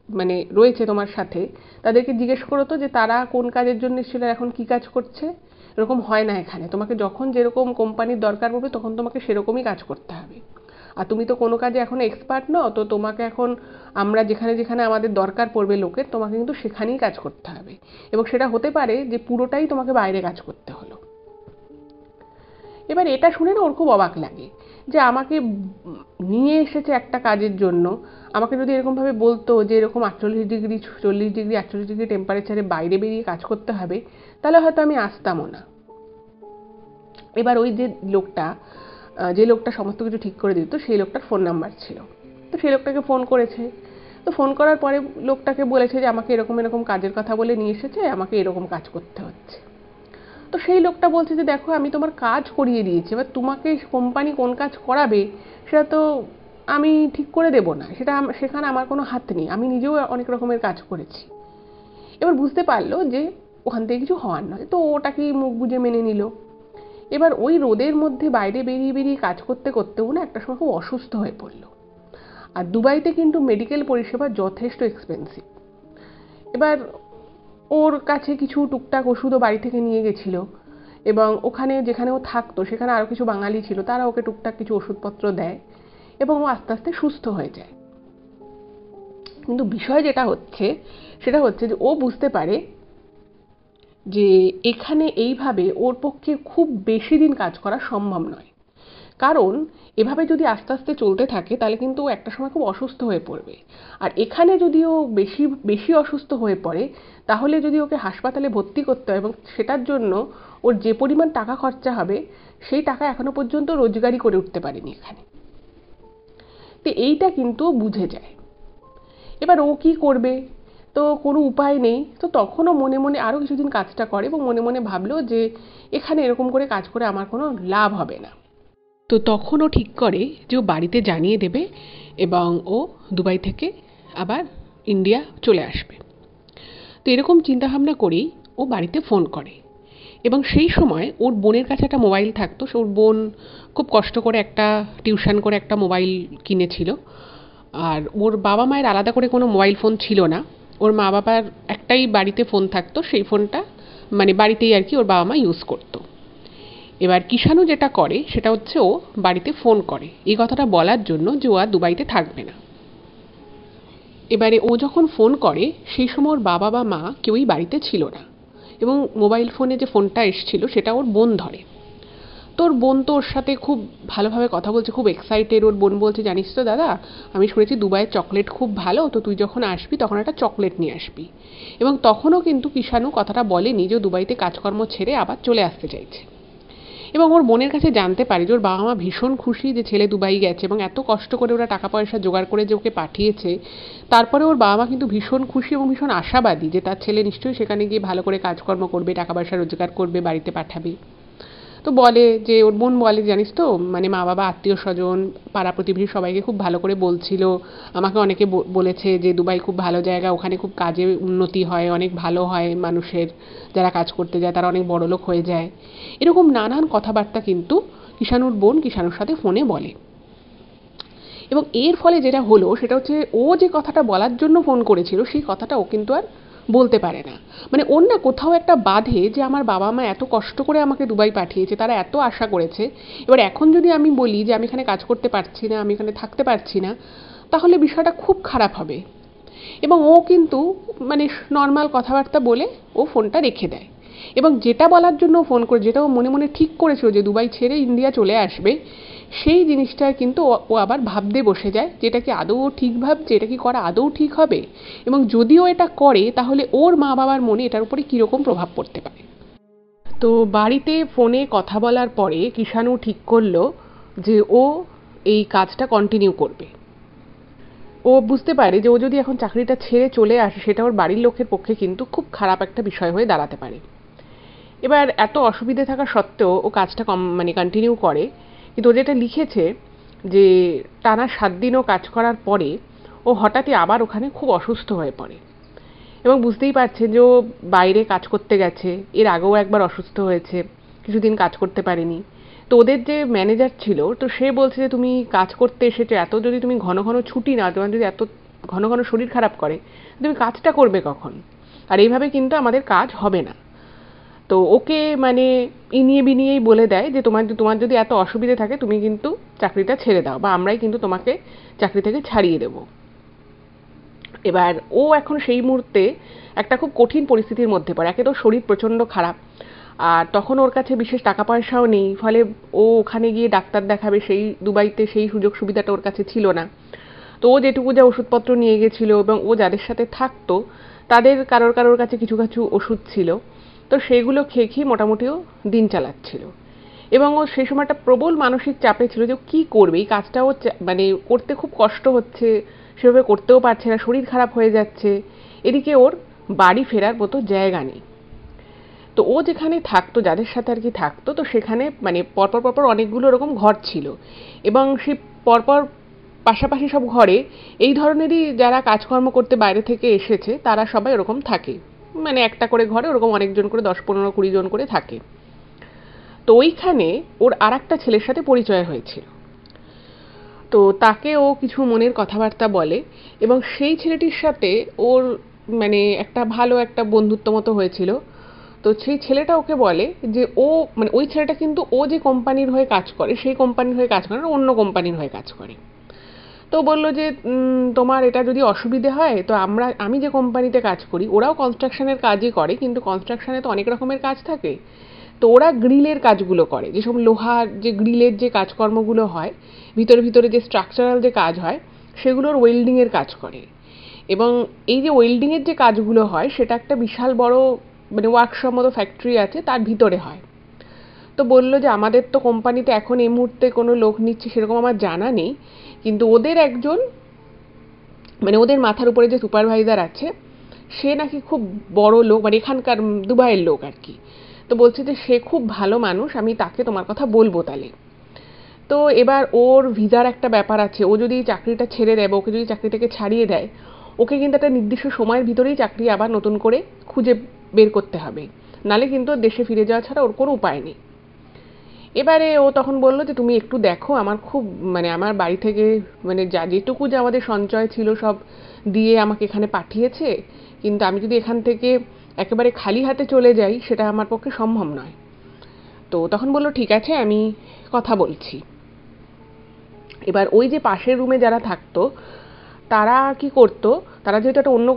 মানে রয়েছে তোমার সাথে তাদেরকে জিজ্ঞেস করো তো যে তারা কোন কাজের জন্য এসেছিল, এখন কি কাজ করছে। এরকম হয় না এখানে, তোমাকে যখন যেরকম কোম্পানির দরকার পড়বে তখন তোমাকে সেরকমই কাজ করতে হবে, আর তুমি তো কোনো কাজে এখন এক্সপার্ট নও, তো তোমাকে এখন আমরা যেখানে যেখানে আমাদের দরকার পড়বে লোকের, তোমাকে কিন্তু সেখানেই কাজ করতে হবে, এবং সেটা হতে পারে যে পুরোটাই তোমাকে বাইরে কাজ করতে হলো। এবার এটা শুনে না ওর খুব অবাক লাগে যে আমাকে নিয়ে এসেছে একটা কাজের জন্য, আমাকে যদি এরকমভাবে বলতো যে এরকম 48 ডিগ্রি 40 ডিগ্রি 48 ডিগ্রি টেম্পারেচারে বাইরে বেরিয়ে কাজ করতে হবে, তাহলে হয়তো আমি আসতামও না। এবার ওই যে লোকটা সমস্ত কিছু ঠিক করে দিত সেই লোকটার ফোন নাম্বার ছিল, তো সেই লোকটাকে ফোন করেছে। তো ফোন করার পরে লোকটাকে বলেছে যে আমাকে এরকম এরকম কাজের কথা বলে নিয়ে এসেছে, আমাকে এরকম কাজ করতে হচ্ছে। তো সেই লোকটা বলছে যে দেখো আমি তোমার কাজ করিয়ে দিয়েছি, এবার তোমাকে কোম্পানি কোন কাজ করাবে সেটা তো আমি ঠিক করে দেবো না, সেখানে আমার কোনো হাত নেই, আমি নিজেও অনেক রকমের কাজ করেছি। এবার বুঝতে পারলো যে ওখান থেকে কিছু হওয়ার নয়, তো ওটাকেই মুখ বুজে মেনে নিল। এবার ওই রোদের মধ্যে বাইরে বেরিয়ে বেরিয়ে কাজ করতে করতেও না একটা সময় খুব অসুস্থ হয়ে পড়লো। আর দুবাইতে কিন্তু মেডিকেল পরিষেবা যথেষ্ট এক্সপেন্সিভ। এবার ওর কাছে কিছু টুকটাক ওষুধও বাড়ি থেকে নিয়ে গেছিল, এবং ওখানে যেখানে ও থাকতো সেখানে আরও কিছু বাঙালি ছিল, তারা ওকে টুকটাক কিছু ওষুধপত্র দেয়, এবং ও আস্তে আস্তে সুস্থ হয়ে যায়। কিন্তু বিষয় যেটা হচ্ছে সেটা হচ্ছে যে ও বুঝতে পারে যে এখানে এইভাবে ওর পক্ষে খুব বেশি দিন কাজ করা সম্ভব নয়, কারণ এভাবে যদি আস্তে আস্তে চলতে থাকে তাহলে কিন্তু ও একটা সময় খুব অসুস্থ হয়ে পড়বে। আর এখানে যদি ও বেশি বেশি অসুস্থ হয়ে পড়ে তাহলে যদি ওকে হাসপাতালে ভর্তি করতে হয় এবং সেটার জন্য ওর যে পরিমাণ টাকা খরচা হবে সেই টাকা এখনো পর্যন্ত রোজগারই করে উঠতে পারেনি এখানে। তো এইটা কিন্তু ও বুঝে যায়। এবার ও কি করবে, তো কোনো উপায় নেই, তো তখনও মনে মনে আরও কিছুদিন কাজটা করে এবং মনে মনে ভাবলো যে এখানে এরকম করে কাজ করে আমার কোনো লাভ হবে না। তো তখন ও ঠিক করে যে ও বাড়িতে জানিয়ে দেবে এবং ও দুবাই থেকে আবার ইন্ডিয়া চলে আসবে। তো এরকম চিন্তাভাবনা করেই ও বাড়িতে ফোন করে এবং সেই সময় ওর বোনের কাছে একটা মোবাইল থাকতো। ওর বোন খুব কষ্ট করে একটা টিউশন করে একটা মোবাইল কিনেছিল, আর ওর বাবা মায়ের আলাদা করে কোনো মোবাইল ফোন ছিল না। ওর মা বাবার একটাই বাড়িতে ফোন থাকতো, সেই ফোনটা মানে বাড়িতেই আর কি ওর বাবা মা ইউজ করতো। এবার কিষাণু যেটা করে সেটা হচ্ছে ও বাড়িতে ফোন করে এই কথাটা বলার জন্য যে ও আর দুবাইতে থাকবে না। এবারে ও যখন ফোন করে সেই সময় ওর বাবা বা মা কেউই বাড়িতে ছিল না এবং মোবাইল ফোনে যে ফোনটা এসেছিল সেটা ওর বোন ধরে। তোর বোন তো ওর সাথে খুব ভালোভাবে কথা বলছে, খুব এক্সাইটেড। ওর বোন বলছে, জানিস তো দাদা, আমি শুনেছি দুবাইয়ের চকলেট খুব ভালো, তো তুই যখন আসবি তখন একটা চকলেট নিয়ে আসবি। এবং তখনও কিন্তু কিষাণু কথাটা বলেনি যে দুবাইতে কাজকর্ম ছেড়ে আবার চলে আসতে চাইছে। এবং ওর বোনের কাছে জানতে পারে যে ওর বাবা মা ভীষণ খুশি যে ছেলে দুবাই গেছে এবং এত কষ্ট করে ওরা টাকা পয়সা জোগাড় করে যে ওকে পাঠিয়েছে। তারপরে ওর বাবা মা কিন্তু ভীষণ খুশি এবং ভীষণ আশাবাদী যে তার ছেলে নিশ্চয়ই সেখানে গিয়ে ভালো করে কাজকর্ম করবে, টাকা পয়সা রোজগার করবে, বাড়িতে পাঠাবে। তো বলে যে ওর বোন বলে, জানিস তো মানে মা বাবা আত্মীয় স্বজন পাড়া প্রতিবেশী সবাইকে খুব ভালো করে বলছিল, আমাকে অনেকে বলেছে যে দুবাই খুব ভালো জায়গা, ওখানে খুব কাজে উন্নতি হয়, অনেক ভালো হয় মানুষের, যারা কাজ করতে যায় তারা অনেক বড়লোক হয়ে যায়। এরকম নানান কথাবার্তা কিন্তু কিষাণুর বোন কিষাণুর সাথে ফোনে বলে। এবং এর ফলে যেটা হলো সেটা হচ্ছে ও যে কথাটা বলার জন্য ফোন করেছিল সেই কথাটা ও কিন্তু আর বলতে পারে না। মানে ওর না কোথাও একটা বাধে যে আমার বাবা মা এত কষ্ট করে আমাকে দুবাই পাঠিয়েছে, তারা এত আশা করেছে, এবার এখন যদি আমি বলি যে আমি এখানে কাজ করতে পারছি না, আমি এখানে থাকতে পারছি না, তাহলে বিষয়টা খুব খারাপ হবে। এবং ও কিন্তু মানে নর্মাল কথাবার্তা বলে ও ফোনটা রেখে দেয়। এবং যেটা বলার জন্য ফোন করে, যেটা ও মনে মনে ঠিক করেছিল যে দুবাই ছেড়ে ইন্ডিয়া চলে আসবে, সেই জিনিসটা কিন্তু ও আবার ভাবতে বসে যায় যে এটা কি আদৌ ও ঠিক ভাবছে, এটা কি করা আদৌ ঠিক হবে, এবং যদিও এটা করে তাহলে ওর মা বাবার মনে এটার উপরে কীরকম প্রভাব পড়তে পারে। তো বাড়িতে ফোনে কথা বলার পরে কিষাণু ঠিক করলো যে ও এই কাজটা কন্টিনিউ করবে। ও বুঝতে পারে যে ও যদি এখন চাকরিটা ছেড়ে চলে আসে সেটা ওর বাড়ির লোকের পক্ষে কিন্তু খুব খারাপ একটা বিষয় হয়ে দাঁড়াতে পারে। এবার এত অসুবিধে থাকা সত্ত্বেও ও কাজটা মানে কন্টিনিউ করে। কিন্তু ও যেটা লিখেছে যে টানা 7 দিন ও কাজ করার পরে ও হঠাৎই আবার ওখানে খুব অসুস্থ হয়ে পড়ে। এবং বুঝতেই পারছে যে ও বাইরে কাজ করতে গেছে, এর আগেও একবার অসুস্থ হয়েছে, কিছুদিন কাজ করতে পারেনি। তো ওদের যে ম্যানেজার ছিল তো সে বলছে যে তুমি কাজ করতে এসেছো, এত যদি তুমি ঘন ঘন ছুটি নাও, তোমার যদি এত ঘন ঘন শরীর খারাপ করে, তুমি কাজটা করবে কখন? আর এইভাবে কিন্তু আমাদের কাজ হবে না। তো ওকে মানে ইনিয়ে বিনিয়েই বলে দেয় যে তোমার যদি এত অসুবিধে থাকে তুমি কিন্তু চাকরিটা ছেড়ে দাও, বা আমরাই কিন্তু তোমাকে চাকরি থেকে ছাড়িয়ে দেবো। এবার ও এখন সেই মুহূর্তে একটা খুব কঠিন পরিস্থিতির মধ্যে পড়ে। একে তো শরীর প্রচণ্ড খারাপ, আর তখন ওর কাছে বিশেষ টাকা পয়সাও নেই, ফলে ও ওখানে গিয়ে ডাক্তার দেখাবে সেই দুবাইতে সেই সুযোগ সুবিধাটা ওর কাছে ছিল না। তো ও যেটুকু যা ওষুধপত্র নিয়ে গেছিল এবং ও যাদের সাথে থাকতো তাদের কারোর কাছে কিছু কিছু ওষুধ ছিল, তো সেগুলো খেয়ে খেয়ে মোটামুটিও দিন চালাচ্ছিল। এবং ও সেই সময় একটা প্রবল মানসিক চাপে ছিল যে ও কী করবে, এই কাজটা ও মানে করতে খুব কষ্ট হচ্ছে, সেভাবে করতেও পারছে না, শরীর খারাপ হয়ে যাচ্ছে, এদিকে ওর বাড়ি ফেরার মতো জায়গা নেই। তো ও যেখানে থাকতো, যাদের সাথে আর কি থাকতো, তো সেখানে মানে পরপর পরপর অনেকগুলো এরকম ঘর ছিল এবং সেই পরপর পাশাপাশি সব ঘরে এই ধরনেরই যারা কাজকর্ম করতে বাইরে থেকে এসেছে তারা সবাই ওরকম থাকে, মানে একটা করে ঘরে ওরকম অনেকজন করে 10-15-20 জন করে থাকে। তো ওইখানে ওর আর একটা ছেলের সাথে পরিচয় হয়েছিল। তো তাকে ও কিছু মনের কথাবার্তা বলে এবং সেই ছেলেটির সাথে ওর মানে একটা ভালো একটা বন্ধুত্ব মতো হয়েছিল। তো সেই ছেলেটা ওকে বলে যে ও মানে ওই ছেলেটা কিন্তু ও যে কোম্পানির হয়ে কাজ করে সেই কোম্পানির হয়ে কাজ করে না, অন্য কোম্পানির হয়ে কাজ করে। তো বললো যে তোমার এটা যদি অসুবিধে হয় তো আমি যে কোম্পানিতে কাজ করি ওরাও কনস্ট্রাকশনের কাজই করে, কিন্তু কনস্ট্রাকশনে তো অনেক রকমের কাজ থাকে। তো ওরা গ্রিলের কাজগুলো করে, যেসব লোহার যে গ্রিলের যে কাজকর্মগুলো হয়, ভিতরে ভিতরে যে স্ট্রাকচারাল যে কাজ হয় সেগুলোর ওয়েল্ডিংয়ের কাজ করে। এবং এই যে ওয়েল্ডিংয়ের যে কাজগুলো হয় সেটা একটা বিশাল বড় মানে ওয়ার্কশপ মতো ফ্যাক্টরি আছে, তার ভিতরে হয়। তো বললো যে আমাদের তো কোম্পানিতে এখন এই মুহূর্তে কোনো লোক নিচ্ছে সেরকম আমার জানা নেই, কিন্তু ওদের একজন মানে ওদের মাথার উপরে যে সুপারভাইজার আছে সে নাকি খুব বড় লোক, মানে এখানকার দুবাইয়ের লোক আর কি। তো বলছে যে সে খুব ভালো মানুষ, আমি তাকে তোমার কথা বলবো তাহলে। তো এবার ওর ভিসার একটা ব্যাপার আছে, ও যদি চাকরিটা ছেড়ে দেয় বা ওকে যদি চাকরি থেকে ছাড়িয়ে দেয়, ওকে কিন্তু একটা নির্দিষ্ট সময়ের ভিতরেই চাকরি আবার নতুন করে খুঁজে বের করতে হবে, নালে কিন্তু দেশে ফিরে যাওয়া ছাড়া ওর কোনো উপায় নেই। এবারে ও তখন বলল যে তুমি একটু দেখো, আমার খুব মানে আমার বাড়ি থেকে মানে যা যেটুকু যে আমাদের সঞ্চয় ছিল সব দিয়ে আমাকে এখানে পাঠিয়েছে, কিন্তু আমি যদি এখান থেকে একেবারে খালি হাতে চলে যাই সেটা আমার পক্ষে সম্ভব নয়। তো তখন বলল ঠিক আছে, আমি কথা বলছি। এবার ওই যে পাশের রুমে যারা থাকতো তারা কি করতো, তারা যেহেতু একটা অন্য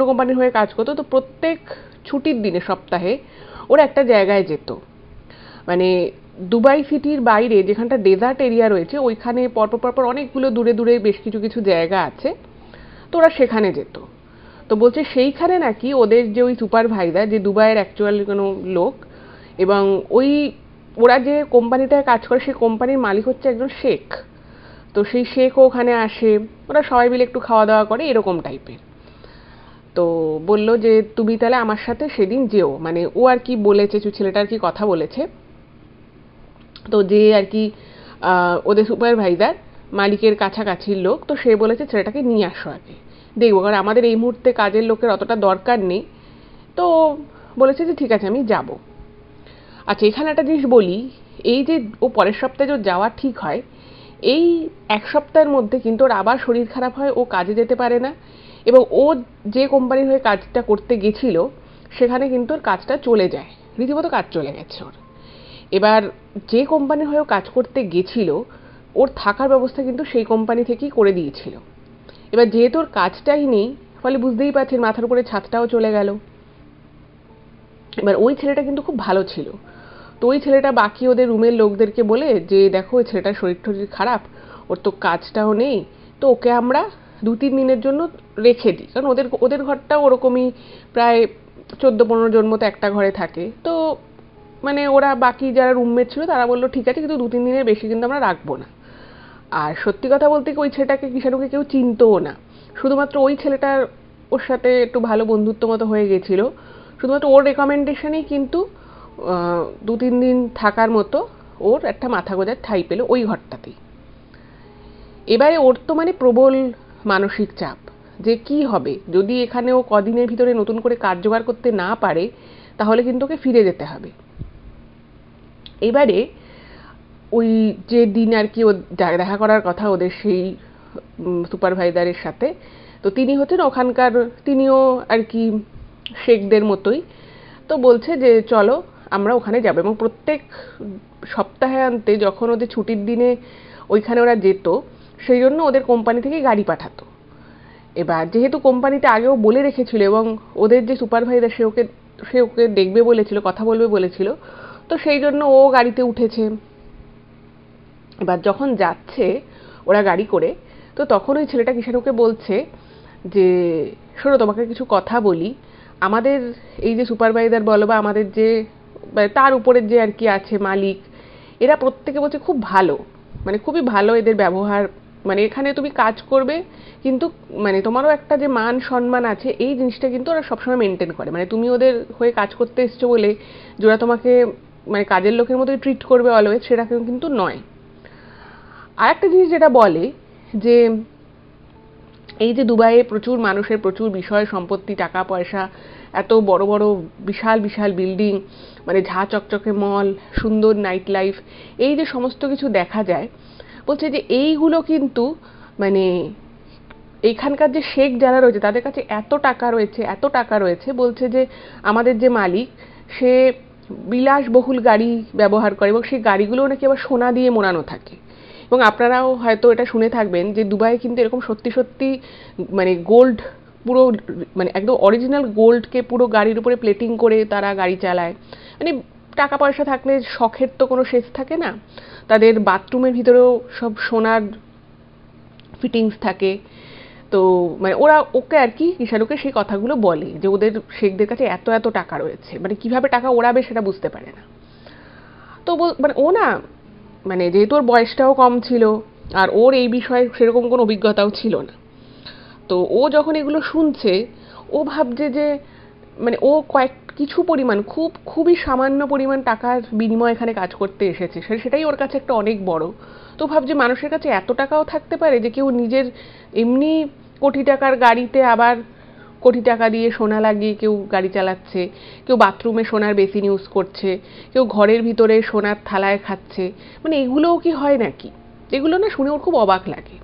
কোম্পানির হয়ে কাজ করতো, তো প্রত্যেক ছুটির দিনে সপ্তাহে ওরা একটা জায়গায় যেত। মানে দুবাই সিটির বাইরে যেখানটা ডেজার্ট এরিয়া রয়েছে ওইখানে পরপর পরপর অনেকগুলো দূরে দূরে বেশ কিছু কিছু জায়গা আছে, তো ওরা সেখানে যেত। তো বলছে সেইখানে নাকি ওদের যে ওই সুপারভাইজার যে দুবাইয়ের অ্যাকচুয়াল কোনো লোক, এবং ওরা যে কোম্পানিটায় কাজ করে সেই কোম্পানির মালিক হচ্ছে একজন শেখ। তো সেই শেখও ওখানে আসে, ওরা সবাই মিলে একটু খাওয়া দাওয়া করে এরকম টাইপের। তো বললো যে তুমি তাহলে আমার সাথে সেদিন যেও, মানে ও আর কি বলেছে, ছেলেটা আর কি কথা বলেছে। তো যে আর কি ওদের সুপারভাইজার মালিকের কাছাকাছির লোক, তো সে বলেছে ছেলেটাকে নিয়ে আসো আগে দেখবো, কারণ আমাদের এই মুহূর্তে কাজের লোকের অতটা দরকার নেই। তো বলেছে যে ঠিক আছে আমি যাব। আচ্ছা এখানে একটা জিনিস বলি, এই যে ও পরের সপ্তাহে যে যাওয়া ঠিক হয়, এই এক সপ্তাহের মধ্যে কিন্তু ওর আবার শরীর খারাপ হয়, ও কাজে যেতে পারে না। এবং ও যে কোম্পানির হয়ে কাজটা করতে গেছিল সেখানে কিন্তু ওর কাজটা চলে যায়, রীতিমতো কাজ চলে গেছে ওর। এবার যে কোম্পানির হয়েও কাজ করতে গেছিল ওর থাকার ব্যবস্থা কিন্তু সেই কোম্পানি থেকেই করে দিয়েছিল। এবার যেহেতু ওর কাজটাই নেই, ফলে বুঝতেই পারছেন মাথার উপরে ছাদটাও চলে গেল। এবার ওই ছেলেটা কিন্তু খুব ভালো ছিল, তো ওই ছেলেটা বাকি ওদের রুমের লোকদেরকে বলে যে দেখো ওই ছেলেটার শরীর টরীর খারাপ, ওর তো কাজটাও নেই, তো ওকে আমরা 2-3 দিনের জন্য রেখে দিই, কারণ ওদের ওদের ঘরটাও ওরকমই প্রায় 14-15 জন মতো একটা ঘরে থাকে। তো মানে ওরা বাকি যারা রুমমেট ছিল তারা বললো ঠিক আছে, কিন্তু 2-3 দিনের বেশি কিন্তু আমরা রাখবো না। আর সত্যি কথা বলতে কি ওই ছেলেটাকে কিষাণুকে কেউ চিনতও না, শুধুমাত্র ওই ছেলেটার ওর সাথে একটু ভালো বন্ধুত্ব মতো হয়ে গেছিল, শুধুমাত্র ওর রেকমেন্ডেশনেই কিন্তু 2-3 দিন থাকার মতো ওর একটা মাথা গোঁজার ঠাঁই পেল ওই ঘরটাতেই। এবারে ওর তো মানে প্রবল মানসিক চাপ, যে কি হবে যদি এখানে ও কদিনের ভিতরে নতুন করে কাজ জোগাড় করতে না পারে, তাহলে কিন্তু ওকে ফিরে যেতে হবে। এবারে ওই যে দিন আর কি ও দেখা করার কথা ওদের সেই সুপারভাইজারের সাথে, তো তিনি হচ্ছেন ওখানকার, তিনিও আর কি শেখদের মতোই। তো বলছে যে চলো আমরা ওখানে যাবো, এবং প্রত্যেক সপ্তাহান্তে যখন ওদের ছুটির দিনে ওইখানে ওরা যেত সেই জন্য ওদের কোম্পানি থেকে গাড়ি পাঠাতো। এবার যেহেতু কোম্পানিতে আগেও বলে রেখেছিল এবং ওদের যে সুপারভাইজার সে ওকে দেখবে বলেছিল, কথা বলবে বলেছিল, তো সেই জন্য ও গাড়িতে উঠেছে। এবার যখন যাচ্ছে ওরা গাড়ি করে, তো তখন ওই ছেলেটা কিষাণুকে বলছে যে শোনো তোমাকে কিছু কথা বলি, আমাদের এই যে সুপারভাইজার বলো বা আমাদের যে তার উপরের যে আর কি আছে মালিক, এরা প্রত্যেকে বলছে খুব ভালো, মানে খুবই ভালো এদের ব্যবহার, মানে এখানে তুমি কাজ করবে কিন্তু মানে তোমারও একটা যে মান সম্মান আছে এই জিনিসটা কিন্তু ওরা সবসময় মেনটেন করে, মানে তুমি ওদের হয়ে কাজ করতে এসছো বলে যে ওরা তোমাকে মানে কাজের লোকের মতোই ট্রিট করবে অলওয়েজ, সেটা কিন্তু নয়। আর একটা জিনিস যেটা বলে যে এই যে দুবাইয়ে প্রচুর মানুষের প্রচুর বিষয় সম্পত্তি, টাকা পয়সা, এত বড় বড় বিশাল বিশাল বিল্ডিং, মানে ঝাঁ চকচকে মল, সুন্দর নাইট লাইফ, এই যে সমস্ত কিছু দেখা যায়, বলছে যে এইগুলো কিন্তু মানে এইখানকার যে শেখ যারা রয়েছে তাদের কাছে এত টাকা রয়েছে, এত টাকা রয়েছে, বলছে যে আমাদের যে মালিক সে বিলাসবহুল গাড়ি ব্যবহার করে এবং সেই গাড়িগুলোও নাকি আবার সোনা দিয়ে মোড়ানো থাকে। এবং আপনারাও হয়তো এটা শুনে থাকবেন যে দুবাই কিন্তু এরকম সত্যি সত্যি মানে গোল্ড পুরো মানে একদম অরিজিনাল গোল্ডকে পুরো গাড়ির উপরে প্লেটিং করে তারা গাড়ি চালায়। মানে টাকা পয়সা থাকলে শখের তো কোনো শেষ থাকে না। তাদের বাথরুমের ভিতরেও সব সোনার ফিটিংস থাকে। তো মানে ওরা ওকে আর কি ঈশানুকে সেই কথাগুলো বলে যে ওদের শেখদের কাছে এত এত টাকা রয়েছে, মানে কিভাবে টাকা ওড়াবে সেটা বুঝতে পারে না। তো মানে ও না, মানে যেহেতু ওর বয়সটাও কম ছিল আর ওর এই বিষয়ে সেরকম কোনো অভিজ্ঞতাও ছিল না, তো ও যখন এগুলো শুনছে ও ভাবছে যে মানে ও কিছু পরিমাণ খুবই সামান্য পরিমাণ টাকার বিনিময়ে এখানে কাজ করতে এসেছে, সেটাই ওর কাছে একটা অনেক বড়। তো ভাবছে মানুষের কাছে এত টাকাও থাকতে পারে যে কেউ নিজের এমনি কোটি টাকার গাড়িতে আবার কোটি টাকা দিয়ে সোনা লাগিয়ে কেউ গাড়ি চালাচ্ছে, কেউ বাথরুমে সোনার বেসিন ইউজ করছে, কেউ ঘরের ভিতরে সোনার থালায় খাচ্ছে। মানে এগুলোও কি হয় নাকি? এগুলো না শুনে ওর খুব অবাক লাগে।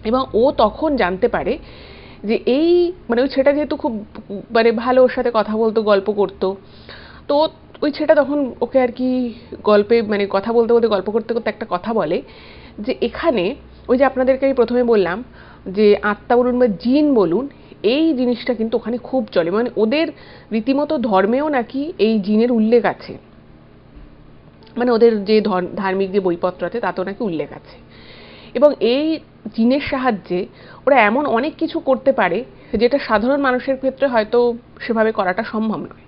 এবং ও তখন জানতে পারে যে এই মানে ওই ছেলেটা যেহেতু খুব মানে ভালো ওর সাথে কথা বলতো, গল্প করতো, তো ওই ছেলেটা তখন ওকে আর কি গল্পে মানে কথা বলতে বলতে গল্প করতে করতে একটা কথা বলে যে এখানে ওই যে আপনাদেরকে আমি প্রথমে বললাম যে আত্মা বলুন বা জিন বলুন, এই জিনিসটা কিন্তু ওখানে খুব চলে। মানে ওদের রীতিমতো ধর্মেও নাকি এই জিনের উল্লেখ আছে, মানে ওদের যে ধার্মিক যে বইপত্র আছে তাতেও নাকি উল্লেখ আছে। এবং এই জিনের সাহায্যে ওরা এমন অনেক কিছু করতে পারে যেটা সাধারণ মানুষের ক্ষেত্রে হয়তো সেভাবে করাটা সম্ভব নয়।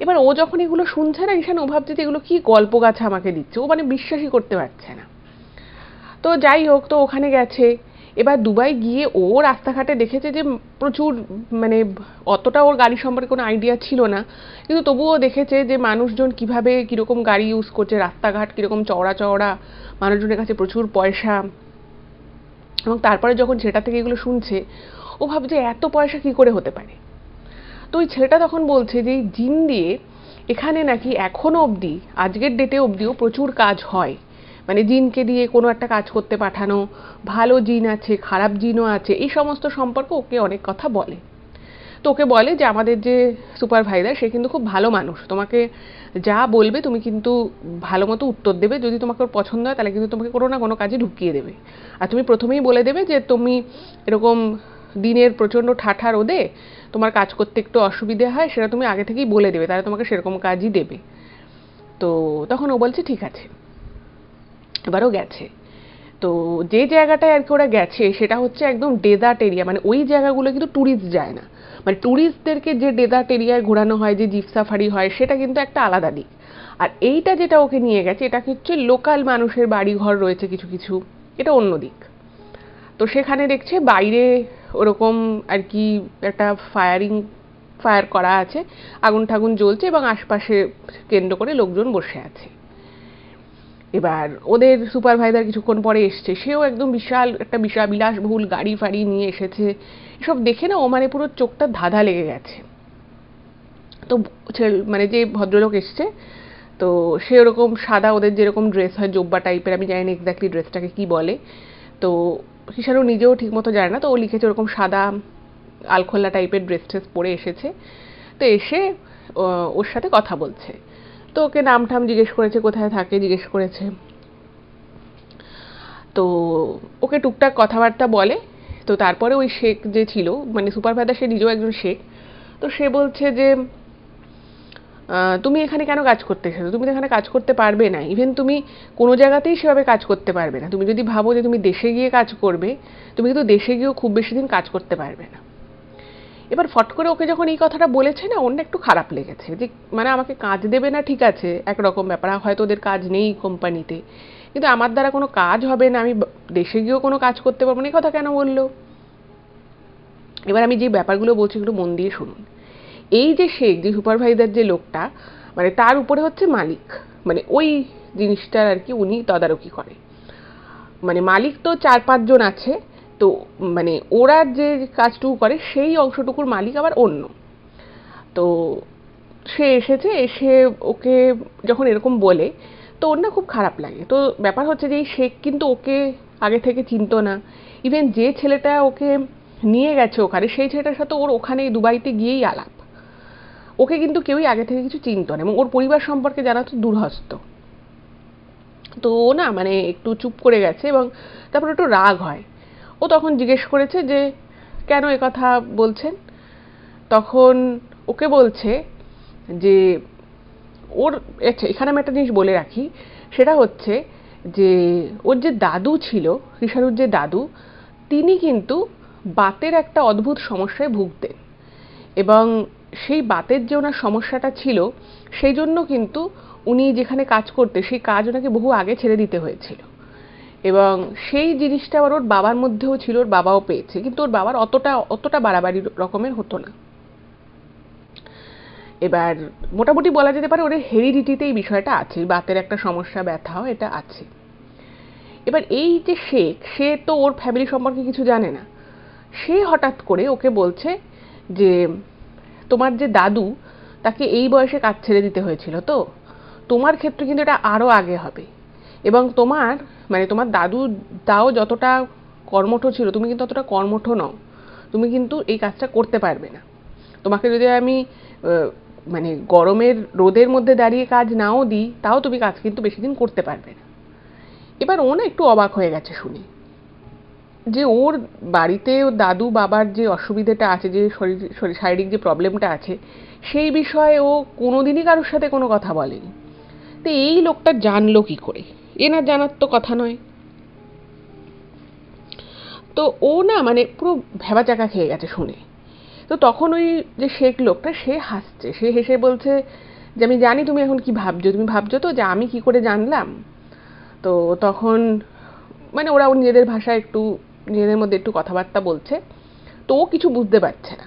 এবার ও যখন এগুলো শুনছে না ঈশান, ও ভাবছে যে এগুলো কি গল্প গাছা আমাকে দিচ্ছে, ও মানে বিশ্বাসই করতে পারছে না। তো যাই হোক, তো ওখানে গেছে। এবার দুবাই গিয়ে ও রাস্তাঘাটে দেখেছে যে প্রচুর মানে অতটা ওর গাড়ি সম্পর্কে কোনো আইডিয়া ছিল না, কিন্তু তবুও দেখেছে যে মানুষজন কিভাবে কিরকম গাড়ি ইউজ করছে, রাস্তাঘাট কিরকম চওড়া চওড়া, মানুষজনের কাছে প্রচুর পয়সা। এবং তারপরে যখন সেটা থেকে এগুলো শুনছে ও ভাবছে এত পয়সা কি করে হতে পারে। তো ওই ছেলেটা তখন বলছে যে এই জিন দিয়ে এখানে নাকি এখনো অবধি আজকের ডেটে অবধিও প্রচুর কাজ হয়। মানে জিনকে দিয়ে কোনো একটা কাজ করতে পাঠানো, ভালো জিন আছে খারাপ জিনও আছে, এই সমস্ত সম্পর্কে ওকে অনেক কথা বলে। তো ওকে বলে যে আমাদের যে সুপারভাইজার সে কিন্তু খুব ভালো মানুষ, তোমাকে যা বলবে তুমি কিন্তু ভালো মতো উত্তর দেবে, যদি তোমাকে ওর পছন্দ হয় তাহলে কিন্তু তোমাকে কোনো না কোনো কাজে ঢুকিয়ে দেবে। আর তুমি প্রথমেই বলে দেবে যে তুমি এরকম দিনের প্রচণ্ড ঠাঠা রোদে তোমার কাজ করতে একটু অসুবিধে হয়, সেটা তুমি আগে থেকেই বলে দেবে, তাহলে তোমাকে সেরকম কাজই দেবে। তো তখন ও বলছে ঠিক আছে। এবারও গেছে। তো যে জায়গাটায় আর কি ওরা গেছে সেটা হচ্ছে একদম ডেজার্ট এরিয়া, মানে ওই জায়গাগুলো কিন্তু ট্যুরিস্ট যায় না। মানে ট্যুরিস্টদেরকে যে ডেজার্ট এরিয়ায় ঘোরানো হয়, যে জিপ সাফারি হয়, সেটা কিন্তু একটা আলাদা দিক। আর এইটা যেটা ওকে নিয়ে গেছে এটা হচ্ছে লোকাল মানুষের বাড়ি ঘর রয়েছে কিছু কিছু, এটা অন্য দিক। তো সেখানে দেখছে বাইরে ওরকম আর কি একটা ফায়ার করা আছে, আগুন টাগুন জ্বলছে এবং আশপাশে কেন্দ্র করে লোকজন বসে আছে। এবার ওদের সুপারভাইজার কিছুক্ষণ পরে এসছে, সেও একদম বিশাল বিলাসবহুল গাড়ি ফাড়ি নিয়ে এসেছে। এসব দেখে না ও মানে পুরো চোখটা ধাঁধা লেগে গেছে। তো মানে যে ভদ্রলোক এসছে, তো সে ওরকম সাদা ওদের যেরকম ড্রেস হয় জোব্বা টাইপের, আমি জানি না এক্স্যাক্টলি ড্রেসটাকে কি বলে, তো কিষাণু নিজেও ঠিক মতো জানে না, তো ও লিখেছে ওরকম সাদা আলখোল্লা টাইপের ড্রেস ট্রেস পরে এসেছে। তো এসে ওর সাথে কথা বলছে। তো ওকে নাম ঠাম জিজ্ঞেস করেছে, কোথায় থাকে জিজ্ঞেস করেছে। তো ওকে টুকটাক কথাবার্তা বলে। তো তারপরে ওই শেখ যে ছিল মানে সুপারভাইজার, সে নিজেও একজন শেখ। তো সে বলছে যে তুমি এখানে কেন কাজ করতে এসেছো, তুমি তো এখানে কাজ করতে পারবে না, ইভেন তুমি কোনো জায়গাতেই সেভাবে কাজ করতে পারবে না। তুমি যদি ভাবো যে তুমি দেশে গিয়ে কাজ করবে, তুমি কিন্তু দেশে গিয়েও খুব বেশি দিন কাজ করতে পারবে না। এবার ফট করে ওকে যখন এই কথাটা বলেছে না, ওর একটু খারাপ লেগেছে যে মানে আমাকে কাজ দেবে না ঠিক আছে একরকম ব্যাপার, হয়তো ওদের কাজ নেই কোম্পানিতে, কিন্তু আমার দ্বারা কোনো কাজ হবে না, আমি দেশে গিয়েও কোনো কাজ করতে পারবো না, এই কথা কেন বললো। এবার আমি যে ব্যাপারগুলো বলছি একটু মন দিয়ে শুনুন। এই যে শেখ, যে সুপারভাইজার যে লোকটা, মানে তার উপরে হচ্ছে মালিক, মানে ওই জিনিসটার আর কি উনি তদারকি করে। মানে মালিক তো 4-5 জন আছে, তো মানে ওরা যে কাজটুকু করে সেই অংশটুকুর মালিক আবার অন্য। তো সে এসেছে, এসে ওকে যখন এরকম বলে তো ওর না খুব খারাপ লাগে। তো ব্যাপার হচ্ছে যে এই শেখ কিন্তু ওকে আগে থেকে চিনতো না, ইভেন যে ছেলেটা ওকে নিয়ে গেছে ওখানে সেই ছেলেটার সাথে ওর ওখানে দুবাইতে গিয়েই আলাপ, ওকে কিন্তু কেউই আগে থেকে কিছু চিনতো না এবং ওর পরিবার সম্পর্কে জানা তো দূরহস্ত। তো ও না মানে একটু চুপ করে গেছে এবং তারপর একটু রাগ হয়। ও তখন জিজ্ঞেস করেছে যে কেন কথা বলছেন। তখন ওকে বলছে যে ওর আচ্ছা, এখানে আমি একটা জিনিস বলে রাখি, সেটা হচ্ছে যে ওর যে দাদু ছিল, কৃষাণুর যে দাদু, তিনি কিন্তু বাতের একটা অদ্ভুত সমস্যায় ভুগতেন এবং সেই বাতের যে ওনার সমস্যাটা ছিল সেই জন্য কিন্তু উনি যেখানে কাজ করতেন সেই কাজ ওনাকে বহু আগে ছেড়ে দিতে হয়েছিল এবং সেই জিনিসটা আবার ওর বাবার মধ্যেও ছিল, ওর বাবাও পেয়েছে, কিন্তু ওর বাবার অতটা বাড়াবাড়ি রকমের হতো না। এবার মোটামুটি বলা যেতে পারে ওর হেরিডিটিতে এই বিষয়টা আছে, বাতের একটা সমস্যা, ব্যথাও এটা আছে। এবার এই যে শেখ, সে তো ওর ফ্যামিলি সম্পর্কে কিছু জানে না। সে হঠাৎ করে ওকে বলছে যে তোমার যে দাদু, তাকে এই বয়সে কাজ ছেড়ে দিতে হয়েছিল, তো তোমার ক্ষেত্রে কিন্তু এটা আরো আগে হবে এবং তোমার মানে তোমার দাদু তাও যতটা কর্মঠ ছিল, তুমি কিন্তু অতটা কর্মঠ নও, তুমি কিন্তু এই কাজটা করতে পারবে না। তোমাকে যদি আমি মানে গরমের রোদের মধ্যে দাঁড়িয়ে কাজ নাও দিই, তাও তুমি কাজ কিন্তু বেশি দিন করতে পারবে না। এবার ও না একটু অবাক হয়ে গেছে শুনে যে ওর বাড়িতে ওর দাদু বাবার যে অসুবিধাটা আছে, যে শারীরিক যে প্রবলেমটা আছে, সেই বিষয়ে ও কোনোদিনই কারোর সাথে কোনো কথা বলেনি। তো এই লোকটা জানলো কি করে? এ না জানার তো কথা নয়। তো ও না মানে পুরো ভ্যাবাচাকা খেয়ে গেছে শুনে। তো তখন ওই যে শেখ লোকটা, সে হাসছে, সে হেসে বলছে যে আমি জানি তুমি এখন কি ভাবছো, তুমি ভাবছো তো যে আমি কি করে জানলাম। তো তখন মানে ওরা নিজেদের ভাষায় একটু নিজেদের মধ্যে একটু কথাবার্তা বলছে, তো ও কিছু বুঝতে পারছে না।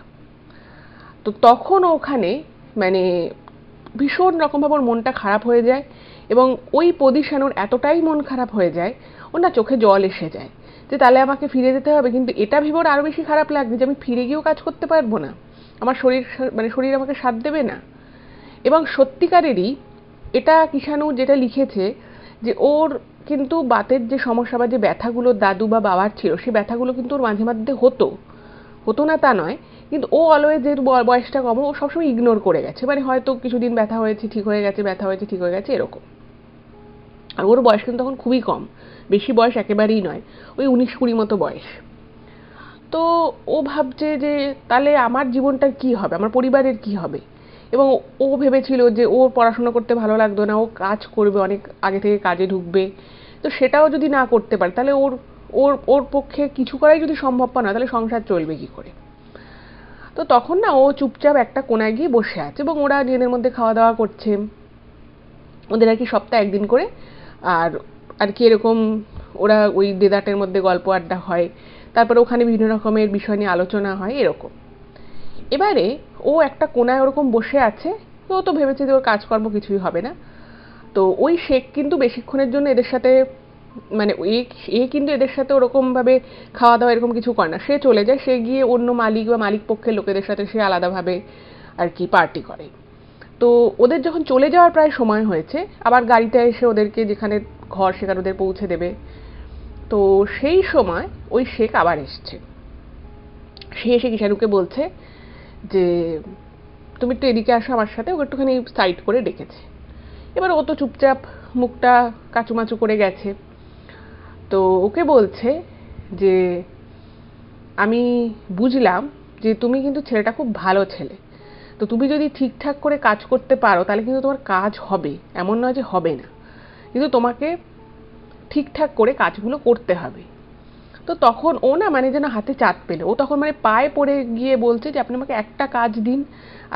তো তখন ওখানে মানে ভীষণ রকমভাবে ওর মনটা খারাপ হয়ে যায় এবং ওই পজিশন ওর এতটাই মন খারাপ হয়ে যায়, ওর না চোখে জল এসে যায় যে তাহলে আমাকে ফিরে যেতে হবে। কিন্তু এটা ভেবে ওর আরো বেশি খারাপ লাগছে যে আমি ফিরে গিয়েও কাজ করতে পারবো না, আমার শরীর আমাকে সাথ দেবে না। এবং সত্যিকারেরই এটা কৃষাণু যেটা লিখেছে যে ওর কিন্তু বাতের যে সমস্যা বা যে ব্যথাগুলো দাদু বা বাবার ছিল, সেই ব্যথাগুলো কিন্তু ওর মাঝে মধ্যে হতো না তা নয়, কিন্তু ও অলওয়েজ যেহেতু বয়সটা কম, ও সবসময় ইগনোর করে গেছে, মানে হয়তো কিছুদিন ব্যথা হয়েছে ঠিক হয়ে গেছে, ব্যথা হয়েছে ঠিক হয়ে গেছে এরকম। আর ওর বয়স কিন্তু তখন খুবই কম, বেশি বয়স একেবারেই নয়, ওই 19-20 মতো বয়স। তো ও ভাবছে যে তাহলে আমার জীবনটা কি হবে, আমার পরিবারের কি হবে। এবং ও ভেবেছিল যে ওর পড়াশোনা করতে ভালো লাগতো না, ও কাজ করবে, অনেক আগে থেকে কাজে ঢুকবে, তো সেটাও যদি না করতে পারে তাহলে ওর ওর ওর পক্ষে কিছু করাই যদি সম্ভব না, তাহলে সংসার চলবে কি করে। তো তখন না ও চুপচাপ একটা কোনায় গিয়ে বসে আছে এবং ওরা নিজেদের মধ্যে খাওয়া দাওয়া করছে, ওদের আর কি সপ্তাহে একদিন করে। আর আর কি এরকম ওরা ওই দেদাটের মধ্যে গল্প আড্ডা হয়, তারপরে ওখানে বিভিন্ন রকমের বিষয় নিয়ে আলোচনা হয় এরকম। এবারে ও একটা কোনায় ওরকম বসে আছে, তো ও তো ভেবেছে যে ওর কাজকর্ম কিছুই হবে না। তো ওই শেখ কিন্তু বেশিক্ষণের জন্য এদের সাথে মানে এ কিন্তু এদের সাথে ওরকম ভাবে খাওয়া দাওয়া এরকম কিছু করে না, সে চলে যায়, সে গিয়ে অন্য মালিক বা মালিক পক্ষের লোকেদের সাথে সে আলাদাভাবে আর কি পার্টি করে। তো ওদের যখন চলে যাওয়ার প্রায় সময় হয়েছে, আবার গাড়িটা এসে ওদেরকে যেখানে ঘর সেখানে ওদের পৌঁছে দেবে, তো সেই সময় ওই শেখ আবার এসছে। সে এসে কিষাণুকে বলছে যে তুমি একটু এদিকে আসো আমার সাথে, ওকে একটুখানি সাইড করে ডেকেছে। এবার ও তো চুপচাপ মুখটা কাচুমাচু করে গেছে। তো ওকে বলছে যে আমি বুঝলাম যে তুমি কিন্তু ছেলেটা খুব ভালো ছেলে, তো তুমি যদি ঠিকঠাক করে কাজ করতে পারো তাহলে কিন্তু তোমার কাজ হবে, এমন নয় যে হবে না, কিন্তু তোমাকে ঠিকঠাক করে কাজগুলো করতে হবে। তো তখন ও না মানে যেন হাতে চাঁদ পেল, ও তখন মানে পায়ে পড়ে গিয়ে বলছে যে আপনি আমাকে একটা কাজ দিন,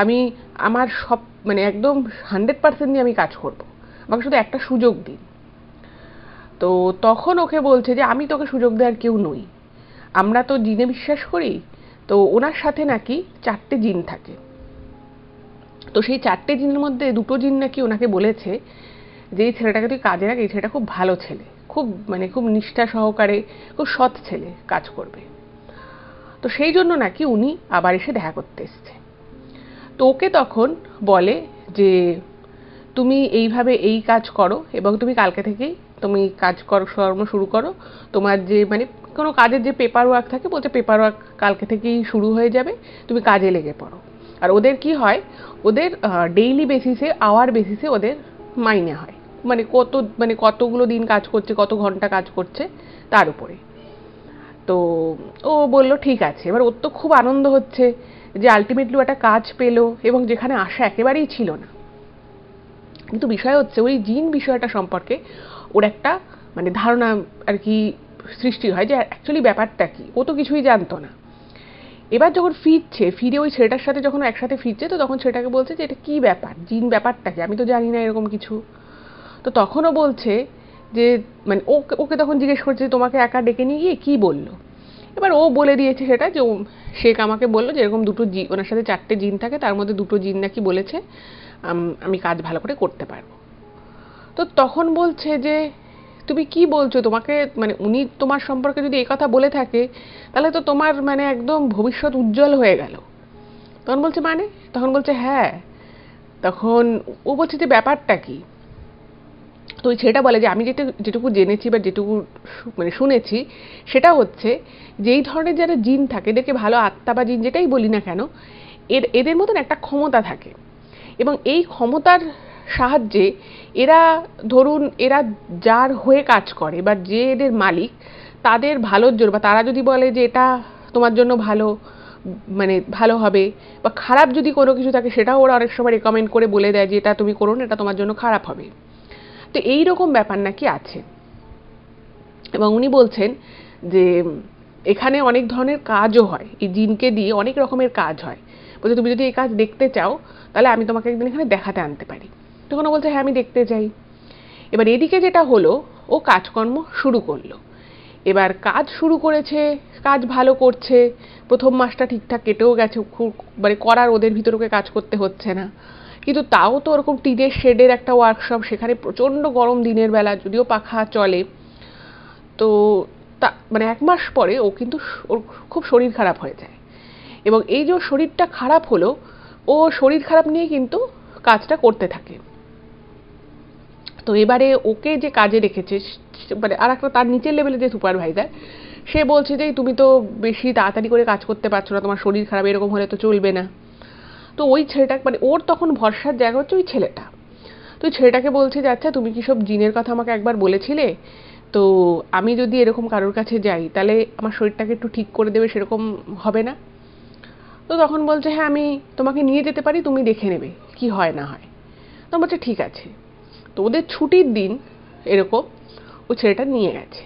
আমি আমার সব মানে একদম 100% দিয়ে আমি কাজ করব, আমাকে শুধু একটা সুযোগ দিন। তো তখন ওকে বলছে যে আমি তোকে সুযোগ দেওয়ার কেউ নই, আমরা তো জিনে বিশ্বাস করি, তো ওনার সাথে নাকি 4টে জিন থাকে, তো সেই 4টে জিনের মধ্যে 2টো জিন নাকি ওনাকে বলেছে যে এই ছেলেটাকে তুই কাজে রাখ, এই ছেলেটা খুব ভালো ছেলে, খুব মানে খুব নিষ্ঠা সহকারে খুব সৎ ছেলে, কাজ করবে। তো সেই জন্য নাকি উনি আবার এসে দেখা করতে এসছে। তো ওকে তখন বলে যে তুমি এইভাবে এই কাজ করো এবং তুমি কালকে থেকেই তুমি কর্ম শুরু করো, তোমার যে মানে কোনো কাজের যে পেপার ওয়ার্ক থাকে, বলছে পেপার ওয়ার্ক কালকে থেকেই শুরু হয়ে যাবে, তুমি কাজে লেগে পড়ো। আর ওদের কি হয়, ওদের ডেইলি বেসিসে আওয়ার বেসিসে ওদের মাইনে হয়, মানে কতগুলো দিন কাজ করছে, কত ঘন্টা কাজ করছে তার উপরে। তো ও বলল ঠিক আছে। এবার ওর তো খুব আনন্দ হচ্ছে যে আলটিমেটলি একটা কাজ পেলো, এবং যেখানে আশা একেবারেই ছিল না। কিন্তু বিষয় হচ্ছে ওই জিন বিষয়টা সম্পর্কে ওর একটা মানে ধারণা আর কি সৃষ্টি হয়, যে অ্যাকচুয়ালি ব্যাপারটা কি। ও তো কিছুই জানতো না। এবার যখন ফিরে ওই ছেলেটার সাথে যখন একসাথে ফিরছে, তো তখন ছেলেটাকে বলছে যে এটা কি ব্যাপার, জিন ব্যাপারটা কি, আমি তো জানি না এরকম কিছু। তো তখনও বলছে যে মানে ওকে তখন জিজ্ঞেস করছে তোমাকে একা ডেকে নিয়ে গিয়ে কি বললো। এবার ও বলে দিয়েছে সেটা, যে শেখ আমাকে বললো যে এরকম দুটো জিন, ওনার সাথে 4টে জিন থাকে, তার মধ্যে 2টো জিন নাকি বলেছে আমি কাজ ভালো করে করতে পারবো। তো তখন বলছে যে তুমি কি বলছো, তোমাকে মানে উনি তোমার সম্পর্কে যদি এই কথা বলে থাকে তাহলে তো তোমার মানে একদম ভবিষ্যৎ উজ্জ্বল হয়ে গেল। তখন বলছে মানে, তখন বলছে হ্যাঁ। তখন ও বলছে যে ব্যাপারটা কি। তো ওই ছেলেটা বলে যে আমি যেটুকু জেনেছি বা যেটুকু মানে শুনেছি, সেটা হচ্ছে যে এই ধরনের যারা জিন থাকে, এদেরকে ভালো আত্মা বা জিন যেটাই বলি না কেন, এদের মতন একটা ক্ষমতা থাকে, এবং এই ক্ষমতার সাহায্যে এরা, ধরুন এরা যার হয়ে কাজ করে বা যে এদের মালিক, তাদের ভালোর জন্য, বা তারা যদি বলে যে এটা তোমার জন্য ভালো, মানে ভালো হবে, বা খারাপ যদি কোনো কিছু থাকে সেটাও ওরা অনেক সময় রেকমেন্ড করে বলে দেয় যে এটা তুমি করো না, এটা তোমার জন্য খারাপ হবে। তো এই রকম ব্যাপার নাকি আছে। এবং উনি বলছেন যে এখানে অনেক ধরনের কাজও হয়, এই জিনকে দিয়ে অনেক রকমের কাজ হয়। বলছে তুমি যদি এই কাজ দেখতে চাও তাহলে আমি তোমাকে একদিন এখানে দেখাতে আনতে পারি। তখন ও বলছে হ্যাঁ আমি দেখতে চাই। এবার এদিকে যেটা হলো, ও কাজকর্ম শুরু করলো। এবার কাজ শুরু করেছে, কাজ ভালো করছে। প্রথম মাসটা ঠিকঠাক কেটেও গেছে, খুব মানে করার ওদের ভিতরকে কাজ করতে হচ্ছে না। কিন্তু তাও তো ওরকম টিনের শেডের একটা ওয়ার্কশপ, সেখানে প্রচণ্ড গরম দিনের বেলা, যদিও পাখা চলে। তো তা মানে 1 মাস পরে ও কিন্তু ওর খুব শরীর খারাপ হয়ে যায়, এবং এই যে শরীরটা খারাপ হলো, ও শরীর খারাপ নিয়ে কিন্তু কাজটা করতে থাকে। তো এবারে ওকে যে কাজে রেখেছে, মানে আর একটা তার নিচের লেভেলে যে সুপারভাইজার, সে বলছে যে তুমি তো বেশি তাড়াতাড়ি করে কাজ করতে পারছো না, তোমার শরীর খারাপ, এরকম হলে তো চলবে না। তো ওই ছেলেটা মানে ওর তখন ভরসার জায়গা হচ্ছে ওই ছেলেটা। তো ওই ছেলেটাকে বলছে যে আচ্ছা তুমি কি সব জিনের কথা আমাকে একবার বলেছিলে, তো আমি যদি এরকম কারোর কাছে যাই তাহলে আমার শরীরটাকে একটু ঠিক করে দেবে, সেরকম হবে না? তো তখন বলছে হ্যাঁ আমি তোমাকে নিয়ে যেতে পারি, তুমি দেখে নেবে কি হয় না হয়। তো বলছে ঠিক আছে। তো ওদের ছুটির দিন এরকম ও ছেলেটা নিয়ে গেছে,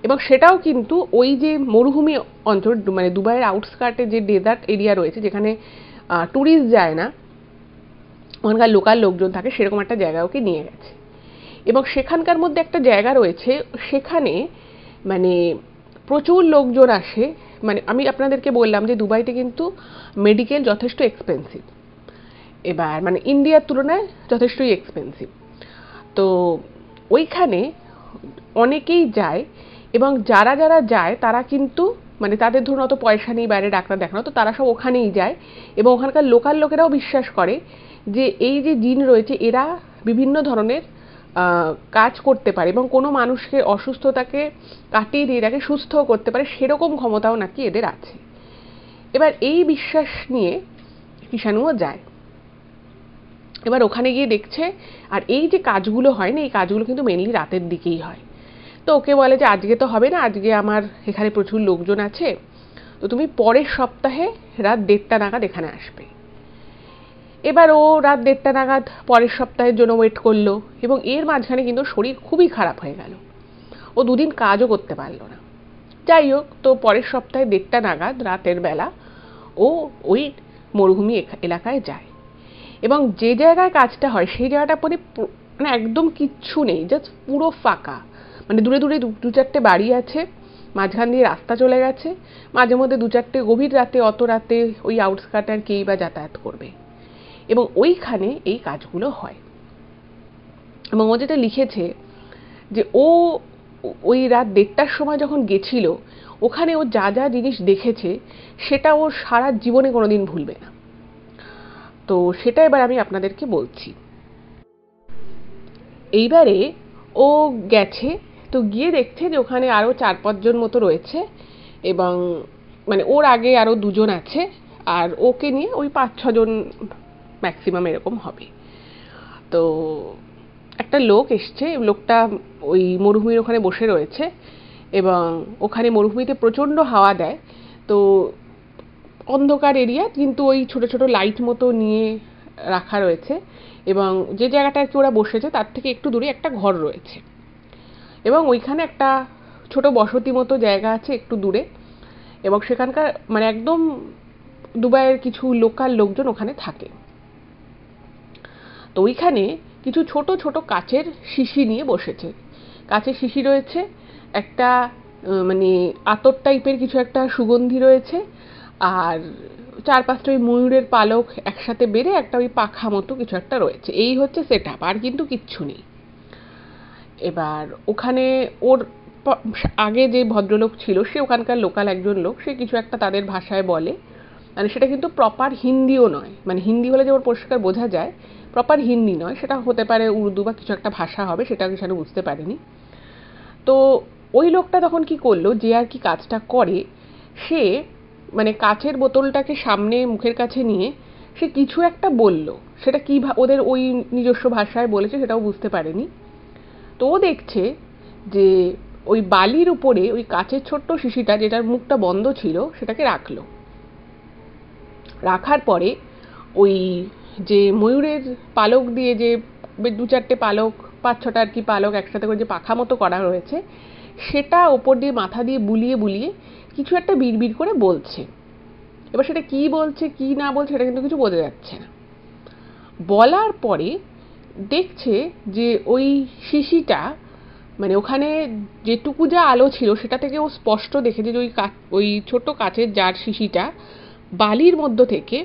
এবং সেটাও কিন্তু ওই যে মরুভূমি অঞ্চল, মানে দুবাইয়ের আউটস্কার্টে যে ডেজার্ট এরিয়া রয়েছে, যেখানে ট্যুরিস্ট যায় না, ওখানকার লোকাল লোকজন থাকে, সেরকম একটা জায়গা ওকে নিয়ে গেছে। এবং সেখানকার মধ্যে একটা জায়গা রয়েছে, সেখানে মানে প্রচুর লোকজন আসে। মানে আমি আপনাদেরকে বললাম যে দুবাইতে কিন্তু মেডিকেল যথেষ্ট এক্সপেন্সিভ, এবার মানে ইন্ডিয়ার তুলনায় যথেষ্টই এক্সপেন্সিভ। তো ওইখানে অনেকেই যায়, এবং যারা যারা যায় তারা কিন্তু মানে তাদের ধরুন অত পয়সা নেই বাইরে ডাক্তার দেখানো, তো তারা সব ওখানেই যায়। এবং ওখানকার লোকাল লোকেরাও বিশ্বাস করে যে এই যে জিন রয়েছে, এরা বিভিন্ন ধরনের কাজ করতে পারে, এবং কোনো মানুষকে অসুস্থতাকে কাটিয়ে দিয়ে তাকে সুস্থও করতে পারে, সেরকম ক্ষমতাও নাকি এদের আছে। এবার এই বিশ্বাস নিয়ে কৃষাণুও যায়। এবার ওখানে গিয়ে দেখছে, আর এই যে কাজগুলো হয় না, এই কাজগুলো কিন্তু মেনলি রাতের দিকেই হয়। তো ওকে বলে যে আজকে তো হবে না, আজকে আমার এখানে প্রচুর লোকজন আছে, তো তুমি পরের সপ্তাহে রাত 1:30 নাগাদ এখানে আসবে। এবার ও রাত 1:30 নাগাদ পরের সপ্তাহের জন্য ওয়েট করলো, এবং এর মাঝখানে কিন্তু শরীর খুবই খারাপ হয়ে গেল, ও 2 দিন কাজও করতে পারলো না। যাই হোক, তো পরের সপ্তাহে 1:30 নাগাদ রাতের বেলা ও ওই মরুভূমি এলাকায় যায়, এবং যে জায়গায় কাজটা হয় সেই জায়গাটা মানে একদম কিচ্ছু নেই, জাস্ট পুরো ফাঁকা। মানে দূরে দূরে 2-4টে বাড়ি আছে, মাঝখান দিয়ে রাস্তা চলে গেছে, মাঝে মধ্যে 2-4টে গভীর রাতে, অত রাতে ওই আউটস্কার্ট আর কেই বা যাতায়াত করবে, এবং ওইখানে এই কাজগুলো হয়। এবং ও যেটা লিখেছে যে ও ওই রাত 1:30টার সময় যখন গেছিল, ওখানে ও যা যা জিনিস দেখেছে সেটা ও সারা জীবনে কোনোদিন ভুলবে না। তো সেটা এবার আমি আপনাদেরকে বলছি। এইবারে ও গেছে, তো গিয়ে দেখছে যে ওখানে আরও 4-5 জন মতো রয়েছে, এবং মানে ওর আগে আরও 2 জন আছে, আর ওকে নিয়ে ওই 5-6 জন ম্যাক্সিমাম এরকম হবে। তো একটা লোক এসছে, লোকটা ওই মরুভূমির ওখানে বসে রয়েছে এবং ওখানে মরুভূমিতে প্রচণ্ড হাওয়া দেয়। তো অন্ধকার এরিয়া, কিন্তু ওই ছোট ছোট লাইট মতো নিয়ে রাখা রয়েছে এবং যে জায়গাটা আর কি ওরা বসেছে তার থেকে একটু দূরে একটা ঘর রয়েছে এবং ওইখানে একটা ছোট বসতি মতো জায়গা আছে একটু দূরে এবং সেখানকার মানে একদম দুবাইয়ের কিছু লোকাল লোকজন ওখানে থাকে। তো ওইখানে কিছু ছোট ছোট কাচের শিশি নিয়ে বসেছে। কাচের শিশি রয়েছে, একটা মানে আতর টাইপের কিছু একটা সুগন্ধি রয়েছে, আর চার পাঁচটা ওই ময়ূরের পালক একসাথে বেড়ে একটা ওই পাখা মতো কিছু একটা রয়েছে। এই হচ্ছে সেট আপ, আর কিন্তু কিচ্ছু নেই। এবার ওখানে ওর আগে যে ভদ্রলোক ছিল সে ওখানকার লোকাল একজন লোক, সে কিছু একটা তাদের ভাষায় বলে, মানে সেটা কিন্তু প্রপার হিন্দিও নয়, মানে হিন্দি হলে যেমন পরিষ্কার বোঝা যায়, প্রপার হিন্দি নয়, সেটা হতে পারে উর্দু বা কিছু একটা ভাষা হবে, সেটা কিষাণু বুঝতে পারেনি। তো ওই লোকটা তখন কি করলো, যে আর কি কাজটা করে, সে মানে কাচের বোতলটাকে সামনে মুখের কাছে নিয়ে সে কিছু একটা বলল, সেটা কি ওদের ওই নিজস্ব ভাষায় বলেছে সেটাও বুঝতে পারেনি। তো ও দেখছে যে ওই বালির উপরে ওই কাচের ছোট্ট শিশিটা যেটার মুখটা বন্ধ ছিল সেটাকে রাখলো। রাখার পরে ওই যে ময়ূরের পালক দিয়ে যে দু চারটে পালক, পাঁচ ছটা আর কি পালক একসাথে করে যে পাখা মতো করা রয়েছে, সেটা ওপর দিয়ে মাথা দিয়ে বুলিয়ে বুলিয়ে কিছু একটা বিড়বিড় করে বলছে। এবার সেটা কি বলছে কি না বলছে সেটা কিন্তু কিছু বোঝা যাচ্ছে না। বলার পরে দেখছে যে ওই শিশিটা মানে ওখানে যেটুকু যা আলো ছিল সেটা থেকে ও স্পষ্ট দেখেছে যে ওই ছোট কাচের জার শিশিটা বালির মধ্য থেকে,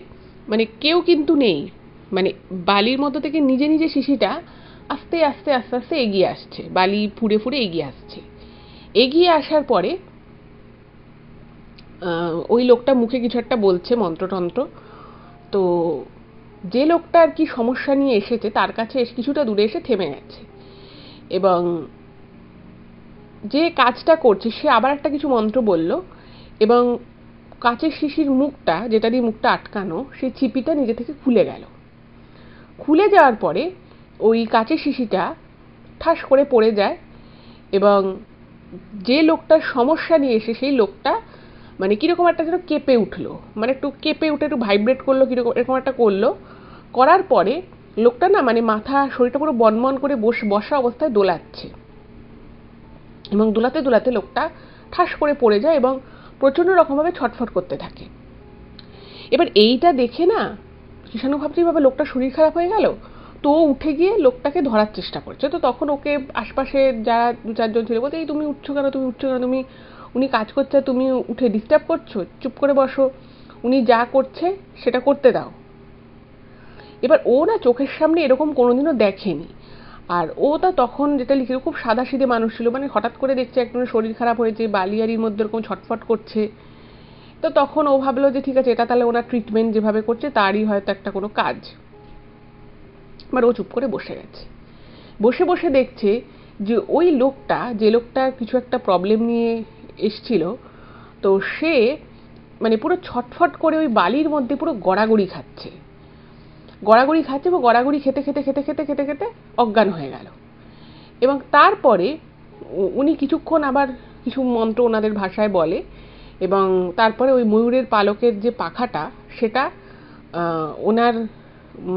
মানে কেউ কিন্তু নেই, মানে বালির মধ্য থেকে নিজে নিজে শিশিটা আস্তে আস্তে আস্তে আস্তে এগিয়ে আসছে, বালি ফুঁড়ে ফুঁড়ে এগিয়ে আসছে। এগিয়ে আসার পরে ওই লোকটা মুখে কিছু একটা বলছে মন্ত্রতন্ত্র। তো যে লোকটা আর কি সমস্যা নিয়ে এসেছে তার কাছে কিছুটা দূরে এসে থেমে গেছে এবং যে কাজটা করছে সে আবার একটা কিছু মন্ত্র বলল এবং কাচের শিশির মুখটা, যেটা দিয়ে মুখটা আটকানো, সেই চিপিটা নিজে থেকে খুলে গেল। খুলে যাওয়ার পরে ওই কাচের শিশিটা ঠাস করে পড়ে যায় এবং যে লোকটার সমস্যা নিয়ে এসে সেই লোকটা মানে কিরকম একটা যেন কেঁপে উঠলো, মানে একটু কেঁপে উঠে একটু ভাইব্রেট করলো, কিরকম এরকম একটা করলো। করার পরে লোকটা না মানে মাথা শরীরটা পুরো বনবন করে বসা অবস্থায় দোলাচ্ছে এবং দোলাতে দোলাতে লোকটা ঠাস করে পড়ে যায় এবং প্রচণ্ড রকমভাবে ছটফট করতে থাকে। এবার এইটা দেখে না কিষাণু ভাবছে ভাবে লোকটা শরীর খারাপ হয়ে গেল। তো উঠে গিয়ে লোকটাকে ধরার চেষ্টা করছে। তো তখন ওকে আশপাশে যারা দু চারজন ছিল বলতে, এই তুমি উঠছো কেন, তুমি উঠছো কেন, তুমি উনি কাজ করছে তুমি উঠে ডিস্টার্ব করছো, চুপ করে বসো, উনি যা করছে সেটা করতে দাও। এবার ও না চোখের সামনে এরকম কোনোদিনও দেখেনি, আর ও তা তখন যেটা লিখে খুব সাদাসিধে মানুষ ছিল, মানে হঠাৎ করে দেখছে একজনের শরীর খারাপ হয়েছে, বালিয়ারির মধ্যে এরকম ছটফট করছে। তো তখন ও ভাবলো যে ঠিক আছে, এটা তাহলে ওনার ট্রিটমেন্ট যেভাবে করছে তারই হয়তো একটা কোনো কাজ। এবার ও চুপ করে বসে গেছে, বসে বসে দেখছে যে ওই লোকটা, যে লোকটা কিছু একটা প্রবলেম নিয়ে এসছিল, তো সে মানে পুরো ছটফট করে ওই বালির মধ্যে পুরো গড়াগড়ি খাচ্ছে এবং গড়াগড়ি খেতে খেতে খেতে খেতে খেতে খেতে অজ্ঞান হয়ে গেল। এবং তারপরে উনি কিছুক্ষণ আবার কিছু মন্ত্র ওনাদের ভাষায় বলে এবং তারপরে ওই ময়ূরের পালকের যে পাখাটা সেটা ওনার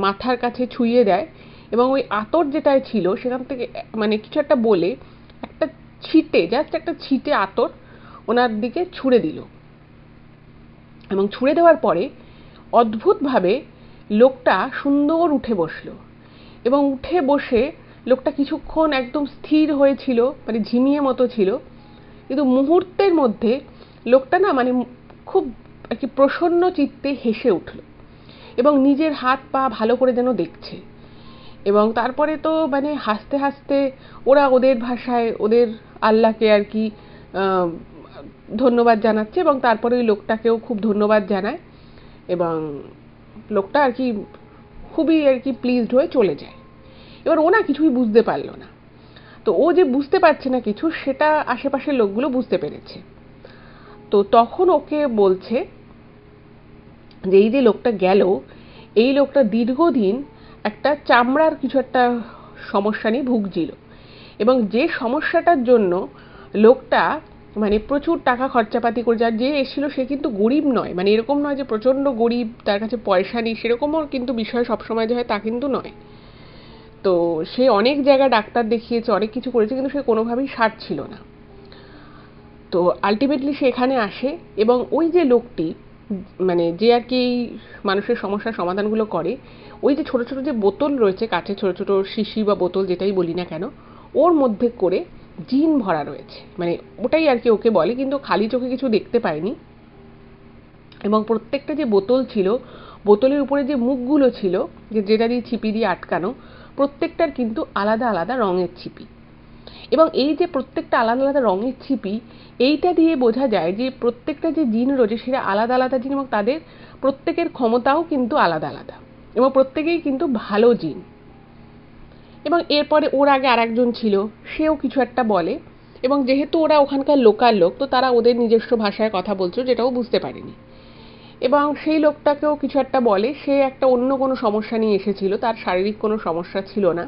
মাথার কাছে ছুঁয়ে দেয় এবং ওই আতর যেটায় ছিল সেখান থেকে মানে কিছু একটা বলে একটা ছিটে, জাস্ট একটা ছিটে আতর ওনার দিকে ছুঁড়ে দিল এবং ছুঁড়ে দেওয়ার পরে অদ্ভুতভাবে লোকটা সুন্দর উঠে বসলো এবং উঠে বসে লোকটা কিছুক্ষণ একদম স্থির হয়েছিল, মানে ঝিমিয়ে মতো ছিল, কিন্তু মুহূর্তের মধ্যে লোকটা না মানে খুব আর কি প্রসন্ন চিত্তে হেসে উঠল এবং নিজের হাত পা ভালো করে যেন দেখছে। এবং তারপরে তো মানে হাসতে হাসতে ওরা ওদের ভাষায় ওদের আল্লাহকে আর কি ধন্যবাদ জানাচ্ছে এবং তারপরে ওই লোকটাকেও খুব ধন্যবাদ জানায় এবং লোকটা আর কি খুবই আর কি প্লিজড হয়ে চলে যায়। এবার ও না কিছুই বুঝতে পারলো না। তো ও যে বুঝতে পারছে না কিছু, সেটা আশেপাশের লোকগুলো বুঝতে পেরেছে। তো তখন ওকে বলছে যে এই যে লোকটা গেল, এই লোকটা দীর্ঘদিন একটা চামড়ার কিছু একটা সমস্যা নিয়ে ভুগছিল, এবং যে সমস্যাটার জন্য লোকটা মানে প্রচুর টাকা খরচাপাতি করে, যার যে এসেছিল সে কিন্তু গরিব নয়, মানে এরকম নয় যে প্রচণ্ড গরিব তার কাছে পয়সা নেই, সেরকমও কিন্তু বিষয় সবসময় যে হয় তা কিন্তু নয়। তো সে অনেক জায়গায় ডাক্তার দেখিয়েছে, অনেক কিছু করেছে, কিন্তু সে কোনোভাবেই সারছিল না। তো আলটিমেটলি সে এখানে আসে, এবং ওই যে লোকটি মানে যে আর কি মানুষের সমস্যার সমাধানগুলো করে, ওই যে ছোট ছোট যে বোতল রয়েছে, কাছে ছোট ছোট শিশি বা বোতল যেটাই বলি না কেন, ওর মধ্যে করে জিন ভরা রয়েছে, মানে ওটাই আর কি ওকে বলে, কিন্তু খালি চোখে কিছু দেখতে পায়নি। এবং প্রত্যেকটা যে বোতল ছিল, বোতলের উপরে যে মুখগুলো ছিল, যেটা দিয়ে ছিপি দিয়ে আটকানো, প্রত্যেকটার কিন্তু আলাদা আলাদা রঙের ছিপি। এবং এই যে প্রত্যেকটা আলাদা আলাদা রঙের ছিপি, এইটা দিয়ে বোঝা যায় যে প্রত্যেকটা যে জিন রয়েছে সেটা আলাদা আলাদা জিন, এবং তাদের প্রত্যেকের ক্ষমতাও কিন্তু আলাদা আলাদা, এবং প্রত্যেকেই কিন্তু ভালো জিন। এবং এরপরে ওর আগে আরেকজন ছিল, সেও কিছু একটা বলে, এবং যেহেতু ওরা ওখানকার লোকাল লোক, তো তারা ওদের নিজস্ব ভাষায় কথা বলছিল, যেটাও বুঝতে পারেনি। এবং সেই লোকটাকেও কিছু একটা বলে, সে একটা অন্য কোনো সমস্যা নিয়ে এসেছিল, তার শারীরিক কোনো সমস্যা ছিল না।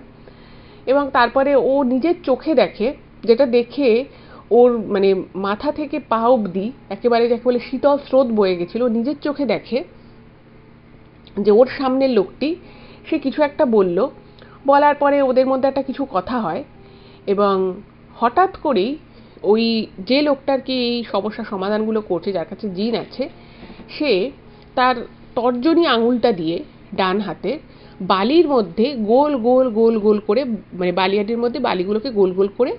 এবং তারপরে ও নিজের চোখে দেখে, যেটা দেখে ওর মানে মাথা থেকে পা অবধি একেবারে যাকে বলে শীতল স্রোত বয়ে গেছিল। নিজের চোখে দেখে যে ওর সামনের লোকটি সে কিছু একটা বলল, বলার পরে ওদের মধ্যে একটা কিছু কথা হয়, এবং হঠাৎ করেই ওই যে লোকটার কি এই সমস্যার সমাধানগুলো করছে, যার কাছে জিন আছে, সে তার তর্জনী আঙুলটা দিয়ে ডান হাতে বালির মধ্যে গোল গোল গোল গোল করে, মানে বালিয়াটির মধ্যে বালিগুলোকে গোল গোল করে,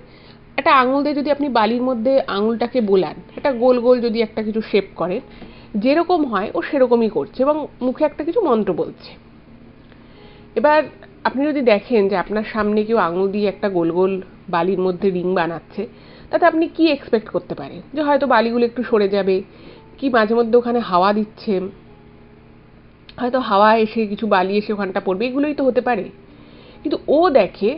একটা আঙুল দিয়ে যদি আপনি বালির মধ্যে আঙুলটাকে বোলান, একটা গোল গোল যদি একটা কিছু শেপ করেন, যেরকম হয় ও সেরকমই করছে, এবং মুখে একটা কিছু মন্ত্র বলছে। এবার আপনি যদি দেখেন যে আপনার সামনে কেউ আঙুল দিয়ে একটা গোল গোল বালির মধ্যে রিং বানাচ্ছে, তাতে আপনি কি এক্সপেক্ট করতে পারেন? যে হয়তো বালিগুলো একটু সরে যাবে, কি মাঝে মধ্যে ওখানে হাওয়া দিচ্ছে, হয়তো হাওয়া এসে কিছু বালি এসে ওখানটা পড়বে, এগুলোই তো হতে পারে। কিন্তু ও দেখে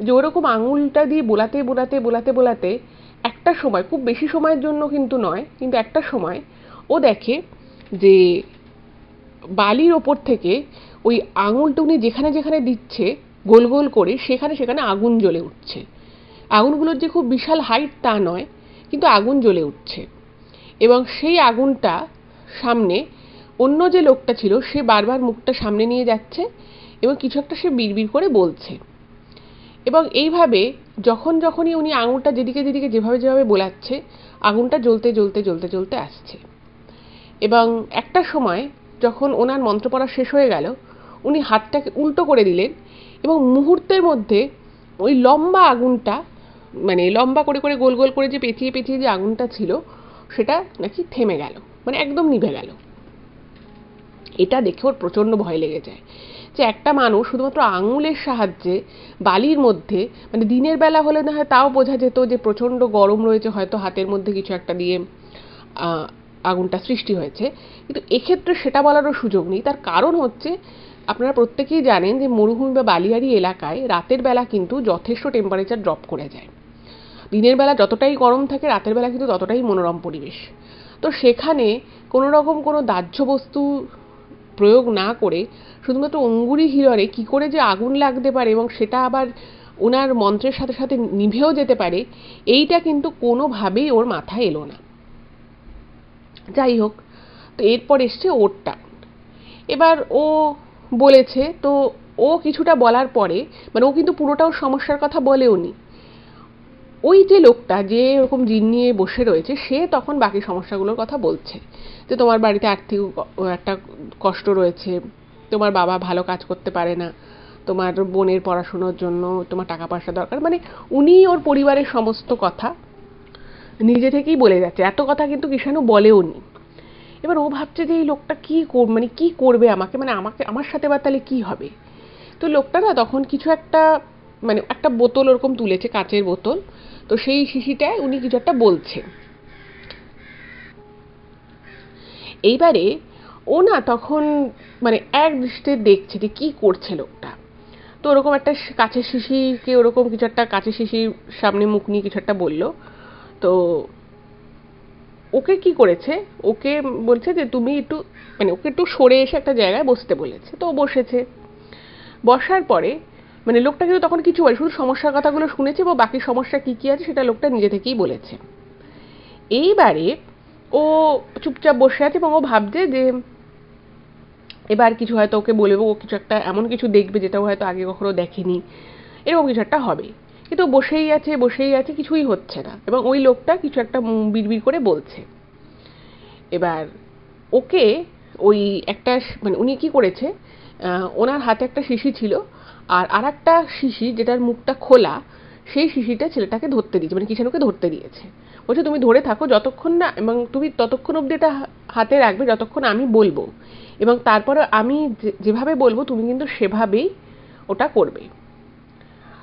যে ওরকম আঙুলটা দিয়ে বোলাতে বোলাতে বোলাতে বোলাতে একটা সময়, খুব বেশি সময়ের জন্য কিন্তু নয়, কিন্তু একটা সময় ও দেখে যে বালির ওপর থেকে ওই আঙুলটা উনি যেখানে যেখানে দিচ্ছে গোল গোল করে, সেখানে সেখানে আগুন জ্বলে উঠছে। আগুনগুলোর যে খুব বিশাল হাইট তা নয়, কিন্তু আগুন জ্বলে উঠছে। এবং সেই আগুনটা সামনে অন্য যে লোকটা ছিল, সে বারবার মুখটা সামনে নিয়ে যাচ্ছে এবং কিছু একটা সে বিড়বিড় করে বলছে। এবং এইভাবে যখন যখনই উনি আঙুলটা যেদিকে যেদিকে যেভাবে যেভাবে বোলাচ্ছে, আগুনটা জ্বলতে জ্বলতে জ্বলতে জ্বলতে আসছে। এবং একটা সময় যখন ওনার মন্ত্র পড়া শেষ হয়ে গেল, উনি হাতটাকে উল্টো করে দিলেন, এবং মুহূর্তের মধ্যে ওই লম্বা আগুনটা, মানে লম্বা করে করে গোল গোল করে যে পেঁচিয়ে পেঁচিয়ে যে আগুনটা ছিল, সেটা নাকি থেমে গেল, মানে একদম নিভে গেল। এটা দেখে ওর প্রচণ্ড ভয় লেগে যায় যে একটা মানুষ শুধুমাত্র আঙুলের সাহায্যে বালির মধ্যে, মানে দিনের বেলা হলে না হয় তাও বোঝা যেত যে প্রচণ্ড গরম রয়েছে, হয়তো হাতের মধ্যে কিছু একটা দিয়ে আগুনটা সৃষ্টি হয়েছে, কিন্তু এক্ষেত্রে সেটা বলারও সুযোগ নেই। তার কারণ হচ্ছে, আপনারা প্রত্যেকেই জানেন যে মরুভূমি বা বালিয়াড়ি এলাকায় রাতের বেলা কিন্তু যথেষ্ট টেম্পারেচার ড্রপ করে যায়। দিনের বেলা যতটাই গরম থাকে, রাতের বেলা কিন্তু ততটাই মনোরম পরিবেশ। তো সেখানে কোনো রকম কোনো দাহ্য বস্তু প্রয়োগ না করে শুধুমাত্র অঙ্গুরি হিলরে কি করে যে আগুন লাগতে পারে, এবং সেটা আবার ওনার মন্ত্রের সাথে সাথে নিভেও যেতে পারে, এইটা কিন্তু কোনোভাবেই ওর মাথায় এলো না। যাই হোক, তো এরপর এসছে ওর টার্ন। এবার ও বলেছে, তো ও কিছুটা বলার পরে, মানে ও কিন্তু পুরোটা ওর সমস্যার কথা বলেওনি। ওই যে লোকটা যে এরকম জিন নিয়ে বসে রয়েছে, সে তখন বাকি সমস্যাগুলোর কথা বলছে, যে তোমার বাড়িতে আর্থিক একটা কষ্ট রয়েছে, তোমার বাবা ভালো কাজ করতে পারে না, তোমার বোনের পড়াশোনার জন্য তোমার টাকা পয়সা দরকার, মানে উনি ওর পরিবারের সমস্ত কথা নিজে থেকেই বলে যাচ্ছে। এত কথা কিন্তু কৃষাণু বলেও নি। এবার ও ভাবছে যে এই লোকটা কি মানে কি করবে আমাকে, মানে আমাকে আমার সাথে বা তাহলে কি হবে। তো লোকটা না তখন কিছু একটা, মানে একটা বোতল ওরকম তুলেছে, কাচের বোতল, তো সেই শিশিটায় উনি কিছু একটা বলছে। এইবারে ও না তখন মানে এক দৃষ্টিতে দেখছে যে কি করছে লোকটা। তো ওরকম একটা কাচের শিশিকে, ওরকম কিছু একটা কাচের শিশির সামনে মুখ নিয়ে কিছু একটা বললো। তো ওকে কি করেছে, ওকে বলছে যে তুমি একটু, মানে ওকে একটু সরে এসে একটা জায়গায় বসতে বলেছে। তো ও বসেছে। বসার পরে মানে লোকটা কিন্তু তখন কিছু বলে, শুধু সমস্যার কথাগুলো শুনেছে এবং বাকি সমস্যা কি কি আছে সেটা লোকটা নিজে থেকেই বলেছে। এইবারে ও চুপচাপ বসে আছে এবং ও ভাবছে যে এবার কিছু হয়তো ওকে বলবে, ও কিছু একটা এমন কিছু দেখবে যেটা ও হয়তো আগে কখনো দেখেনি, এরকম কিছু একটা হবে। কিন্তু বসেই আছে, কিছুই হচ্ছে না, এবং ওই লোকটা কিছু একটা বিড়বিড় করে বলছে। এবার ওকে ওই একটা মানে উনি কি করেছে, ওনার হাতে একটা শিশি ছিল, আর আরেকটা শিশি যেটার মুখটা খোলা, সেই শিশিটা ছেলেটাকে ধরতে দিয়েছে, মানে কিষাণুকে ধরতে দিয়েছে। বলছে তুমি ধরে থাকো যতক্ষণ না, এবং তুমি ততক্ষণ অবধি এটা হাতে রাখবে যতক্ষণ আমি বলবো, এবং তারপরে আমি যেভাবে বলবো তুমি কিন্তু সেভাবেই ওটা করবে।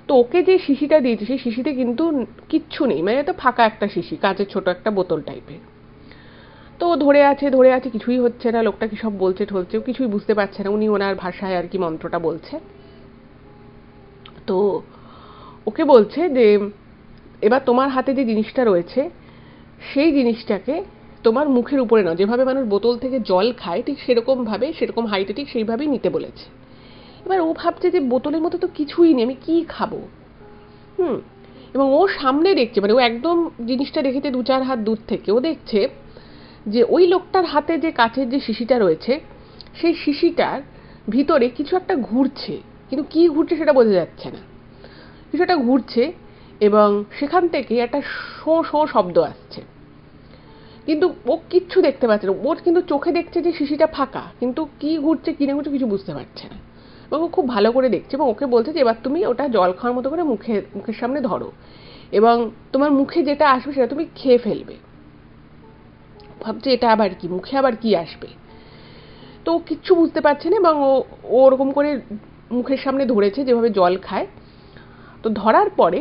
তো ওকে যে শিশিটা দিয়েছে সেই শিশিতে কিন্তু কিচ্ছু নেই, মানে তো ফাঁকা একটা শিশি, কাঁচের ছোট একটা বোতল টাইপের। তো ধরে আছে, কিছুই হচ্ছে না, লোকটা কি সব বলছে ঠলছে, কিছুই বুঝতে পারছে না, উনি ওনার ভাষায় আর কি মন্ত্রটা বলছে। তো ওকে বলছে যে এবার তোমার হাতে যে জিনিসটা রয়েছে সেই জিনিসটাকে তোমার মুখের উপরে নাও, যেভাবে মানুষ বোতল থেকে জল খায় ঠিক সেরকম ভাবে, সেরকম হাইটে ঠিক সেইভাবেই নিতে বলেছে। এবার ও ভাবছে যে বোতলের মতো তো কিছুই নেই, আমি কি খাবো। এবং ও সামনে দেখছে, মানে ও একদম জিনিসটা দেখেছে 2-4 হাত দূর থেকে, ও দেখছে যে ওই লোকটার হাতে যে কাচের যে শিশিটা রয়েছে সেই শিশিটার ভিতরে কিছু একটা ঘুরছে, কিন্তু কি ঘুরছে সেটা বোঝা যাচ্ছে না। কিছু একটা ঘুরছে এবং সেখান থেকে একটা শো শো শব্দ আসছে, কিন্তু ও কিচ্ছু দেখতে পাচ্ছে না। ওর কিন্তু চোখে দেখছে যে শিশিটা ফাঁকা, কিন্তু কি ঘুরছে কি না ঘুরছে কিছু বুঝতে পারছে না। এবং ও খুব ভালো করে দেখছে এবং ওকে বলছে যে এবার তুমি ওটা জল খাওয়ার মতো করে মুখের সামনে ধরো, এবং তোমার মুখে যেটা আসবে সেটা তুমি খেয়ে ফেলবে। ভাবছে এটা আবার কি, মুখে আবার কি আসবে। তো ও কিচ্ছু বুঝতে পারছে না, এবং ও ওরকম করে মুখের সামনে ধরেছে যেভাবে জল খায়। তো ধরার পরে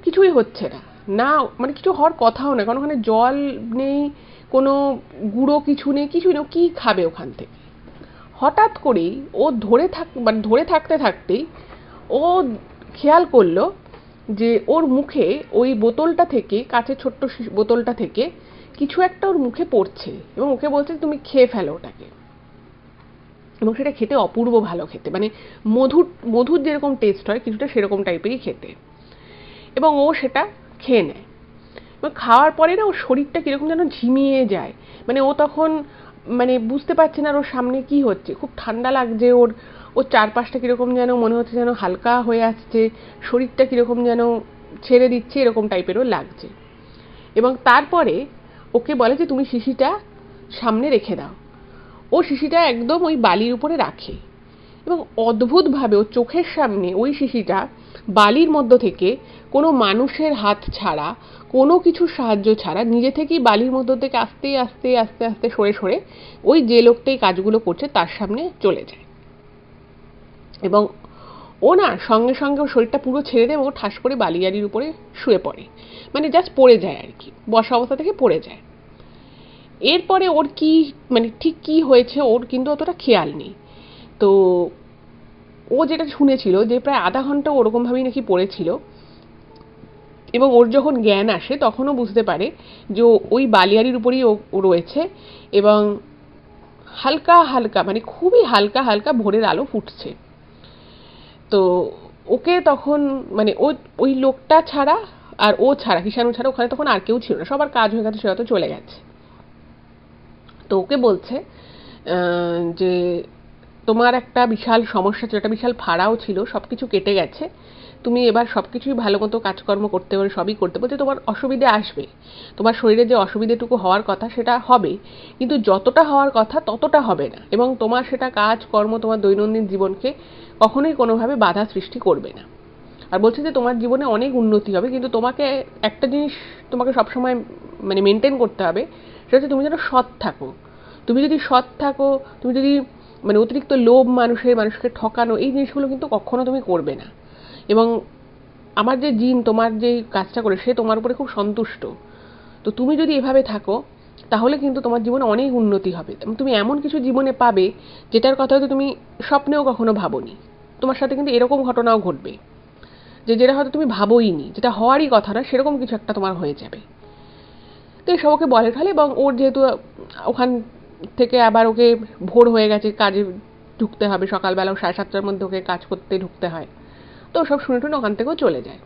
কিছুই হচ্ছে না, না মানে কিছু হওয়ার কথাও না, কারণ ওখানে জল নেই, কোনো গুঁড়ো কিছু নেই, কিছুই নেই, কি খাবে ওখান থেকে। হঠাৎ করেই ও ধরে থাকতে থাকতেই ও খেয়াল করলো যে ওর মুখে ওই বোতলটা থেকে, কাঁচের ছোট্ট বোতলটা থেকে কিছু একটা ওর মুখে পড়ছে, এবং ওকে বলছে তুমি খেয়ে ফেলো ওটাকে। এবং সেটা খেতে অপূর্ব ভালো খেতে, মানে মধুর যেরকম টেস্ট হয় কিছুটা সেরকম টাইপেরই খেতে। এবং ও সেটা খেয়ে নেয়, এবং খাওয়ার পরে না ওর শরীরটা কিরকম যেন ঝিমিয়ে যায়, মানে ও তখন মানে বুঝতে পারছে না ওর সামনে কি হচ্ছে, খুব ঠান্ডা লাগছে ওর চারপাশটা কিরকম যেন মনে হচ্ছে যেন হালকা হয়ে আসছে, শরীরটা কিরকম যেন ছেড়ে দিচ্ছে এরকম টাইপেরও লাগছে। এবং তারপরে ওকে বলে যে তুমি শিশিটা সামনে রেখে দাও। ও শিশিটা একদম ওই বালির উপরে রাখে, এবং অদ্ভুতভাবে ওর চোখের সামনে ওই শিশিটা বালির মধ্য থেকে কোনো মানুষের হাত ছাড়া, কোনো কিছুর সাহায্য ছাড়া নিজে থেকেই বালির মধ্য থেকে আস্তে আস্তে আস্তে আস্তে সরে সরে ওই যে লোকটাই কাজগুলো করছে তার সামনে চলে যায়। এবং ও না সঙ্গে সঙ্গে ওর শরীরটা পুরো ছেড়ে দেয়, ও ঠাস করে বালিয়াড়ির উপরে শুয়ে পড়ে, মানে জাস্ট পড়ে যায় আর কি, বসা অবস্থা থেকে পড়ে যায়। এরপরে ওর কি মানে ঠিক কি হয়েছে ওর কিন্তু অতটা খেয়াল নেই। তো ও যেটা শুনেছিল যে প্রায় আধা ঘন্টা ওরকম ভাবেই নাকি পড়েছিল, এবং ওর যখন জ্ঞান আসে তখনও বুঝতে পারে যে ওই বালিয়াড়ির উপরেই ও রয়েছে, এবং হালকা হালকা মানে খুবই হালকা হালকা ভোরের আলো ফুটছে। তো ওকে তখন মানে ওই লোকটা ছাড়া আর ও ছাড়া, কিষাণু ছাড়া ওখানে তখন আর কেউ ছিল না, সবার কাজ হয়ে গেছে, সে হয়তো চলে গেছে। তো ওকে বলছে যে তোমার একটা বিশাল সমস্যা ছিল, একটা বিশাল ফাড়াও ছিল, সবকিছু কেটে গেছে, তুমি এবার সবকিছুই ভালো মতো কাজকর্ম করতে পারো, সবই করতে পারো। তোমার অসুবিধে আসবে, তোমার শরীরে যে অসুবিধেটুকু হওয়ার কথা সেটা হবে, কিন্তু যতটা হওয়ার কথা ততটা হবে না, এবং তোমার সেটা কাজকর্ম তোমার দৈনন্দিন জীবনকে কখনোই কোনোভাবে বাধা সৃষ্টি করবে না। আর বলছে যে তোমার জীবনে অনেক উন্নতি হবে, কিন্তু তোমাকে একটা জিনিস তোমাকে সবসময় মানে মেনটেন করতে হবে, সেটা হচ্ছে তুমি যেন সৎ থাকো। তুমি যদি সৎ থাকো, তুমি যদি মানে অতিরিক্ত লোভ, মানুষকে ঠকানো, এই জিনিসগুলো কিন্তু কখনো তুমি করবে না। এবং আমার যে জিন তোমার যে কাজটা করে সে তোমার উপরে খুব সন্তুষ্ট। তো তুমি যদি এভাবে থাকো তাহলে কিন্তু তোমার জীবনে অনেক উন্নতি হবে, তুমি এমন কিছু জীবনে পাবে যেটার কথা হয়তো তুমি স্বপ্নেও কখনো ভাবোনি। তোমার সাথে কিন্তু এরকম ঘটনাও ঘটবে যে যেটা হয়তো তুমি ভাবোইনি, যেটা হওয়ারই কথা না, সেরকম কিছু একটা তোমার হয়ে যাবে। তো এসব ওকে বলে ফেলে, এবং ওর যেহেতু ওখান থেকে আবার ওকে ভোর হয়ে গেছে, কাজে ঢুকতে হবে, সকালবেলা 7:30টার মধ্যে ওকে কাজ করতে ঢুকতে হয়। তো সব শুনে টুনে ওখান থেকেও চলে যায়।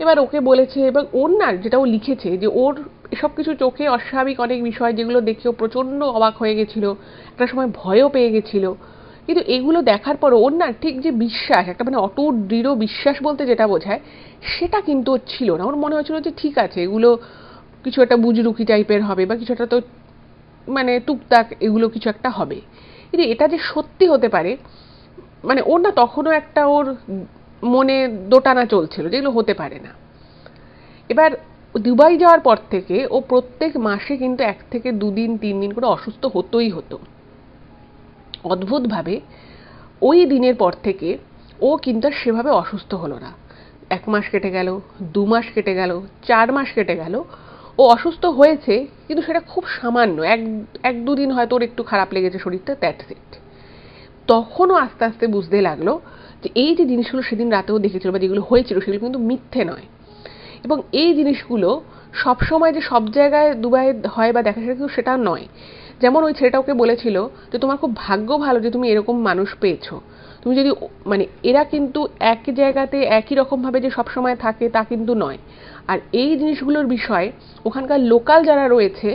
এবার ওকে বলেছে, এবং ওর না যেটা ও লিখেছে যে ওর এসব কিছু চোখে অস্বাভাবিক অনেক বিষয় যেগুলো দেখেও প্রচণ্ড অবাক হয়ে গেছিল, একটা সময় ভয়ও পেয়ে গেছিল, কিন্তু এগুলো দেখার পর ওর না ঠিক যে বিশ্বাস, একটা মানে অটুট দৃঢ় বিশ্বাস বলতে যেটা বোঝায়, সেটা কিন্তু ওর ছিল না। ওর মনে হয়েছিল যে ঠিক আছে, এগুলো কিছু একটা বুজরুকি টাইপের হবে বা কিছু একটা তো মানে টুকটাক এগুলো কিছু একটা হবে, কিন্তু এটা যে সত্যি হতে পারে মানে ওর না তখনও একটা ওর মনে দোটানা চলছিল যেগুলো হতে পারে না। এবার দুবাই যাওয়ার পর থেকে ও প্রত্যেক মাসে কিন্তু 1 থেকে 2 দিন 3 দিন করে অসুস্থ হতোই হতো। অদ্ভুতভাবে ওই দিনের পর থেকে ও কিন্তু আর সেভাবে অসুস্থ হলো না। 1 মাস কেটে গেল, 2 মাস কেটে গেল, 4 মাস কেটে গেল, ও অসুস্থ হয়েছে, কিন্তু সেটা খুব সামান্য, 1-2 দিন হয়তো ওর একটু খারাপ লেগেছে শরীরটা, দ্যাটস ইট। তখনও আস্তে আস্তে বুঝতে লাগলো যে এই যে জিনিসগুলো সেদিন রাতেও দেখেছিল বা যেগুলো হয়েছিল সেগুলো কিন্তু মিথ্যে নয়, এবং এই জিনিসগুলো সবসময় যে সব জায়গায় দুবাইয়ে হয় বা দেখা যায় কিন্তু সেটা নয়। যেমন ওই ছেলেটা ওকে বলেছিল যে তোমার খুব ভাগ্য ভালো যে তুমি এরকম মানুষ পেয়েছো, তুমি যদি মানে এরা কিন্তু একই জায়গাতে একই রকমভাবে যে সবসময় থাকে তা কিন্তু নয়। আর এই জিনিসগুলোর বিষয়ে ওখানকার লোকাল যারা রয়েছে,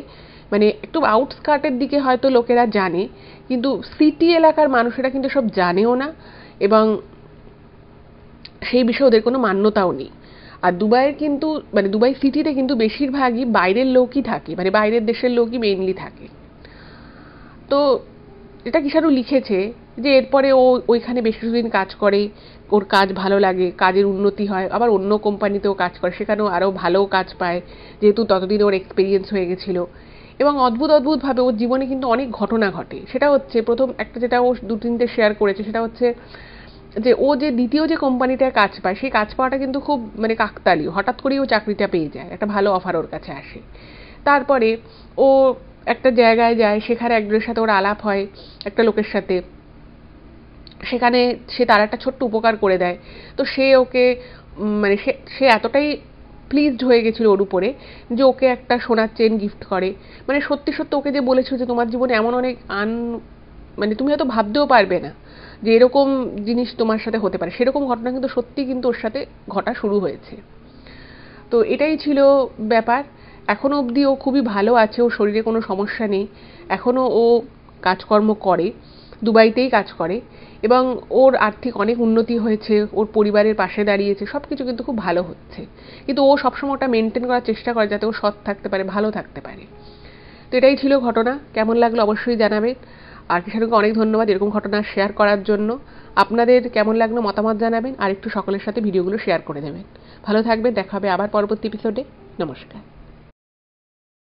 মানে একটু আউটস্কার্টের দিকে হয়তো লোকেরা জানে, কিন্তু সিটি এলাকার মানুষেরা কিন্তু সব জানেও না, এবং সেই বিষয়ে ওদের কোনো মান্যতাও নেই। আর দুবাইয়ের কিন্তু মানে দুবাই সিটিতে কিন্তু বেশিরভাগই বাইরের লোকই থাকে, মানে বাইরের দেশের লোকই মেইনলি থাকে। তো এটা কিষাণু লিখেছে যে এরপরে ও ওইখানে বেশ কিছুদিন কাজ করে, ওর কাজ ভালো লাগে, কাজের উন্নতি হয়, আবার অন্য কোম্পানিতেও কাজ করে, সেখানেও আরও ভালো কাজ পায়, যেহেতু ততদিন ওর এক্সপিরিয়েন্স হয়ে গেছিলো। এবং অদ্ভুতভাবে ওর জীবনে কিন্তু অনেক ঘটনা ঘটে। সেটা হচ্ছে প্রথম একটা যেটা ও 2-3টে শেয়ার করেছে, সেটা হচ্ছে যে ও যে দ্বিতীয় যে কোম্পানিটায় কাজ পায়, সেই কাজ পাওয়াটা কিন্তু খুব মানে কাকতালীয়, হঠাৎ করেই ও চাকরিটা পেয়ে যায়, একটা ভালো অফার ওর কাছে আসে। তারপরে ও একটা জায়গায় যায়, সেখানে একজনের সাথে ওর আলাপ হয়, একটা লোকের সাথে, সেখানে সে তার একটা ছোট্ট উপকার করে দেয়। তো সে ওকে মানে সে এতটাই প্লিজড হয়ে গেছিল ওর উপরে যে ওকে একটা সোনার চেন গিফট করে। মানে সত্যি সত্যি ওকে যে বলেছিল যে তোমার জীবনে এমন অনেক মানে তুমি হয়তো ভাবতেও পারবে না যে এরকম জিনিস তোমার সাথে হতে পারে, সেরকম ঘটনা কিন্তু সত্যি কিন্তু ওর সাথে ঘটা শুরু হয়েছে। তো এটাই ছিল ব্যাপার। এখনো অবধি ও খুবই ভালো আছে, ওর শরীরে কোনো সমস্যা নেই, এখনো ও কাজকর্ম করে, দুবাইতেই কাজ করে, এবং ওর আর্থিক অনেক উন্নতি হয়েছে, ওর পরিবারের পাশে দাঁড়িয়েছে, সব কিছু কিন্তু খুব ভালো হচ্ছে। কিন্তু ও সবসময় ওটা মেনটেন করার চেষ্টা করে যাতে ও সৎ থাকতে পারে, ভালো থাকতে পারে। তো এটাই ছিল ঘটনা। কেমন লাগলো অবশ্যই জানাবেন। আর কিষাণুকে অনেক ধন্যবাদ এরকম ঘটনা শেয়ার করার জন্য। আপনাদের কেমন লাগলো মতামত জানাবেন, আর একটু সকলের সাথে ভিডিওগুলো শেয়ার করে দেবেন। ভালো থাকবেন, দেখা হবে আবার পরবর্তী এপিসোডে। নমস্কার।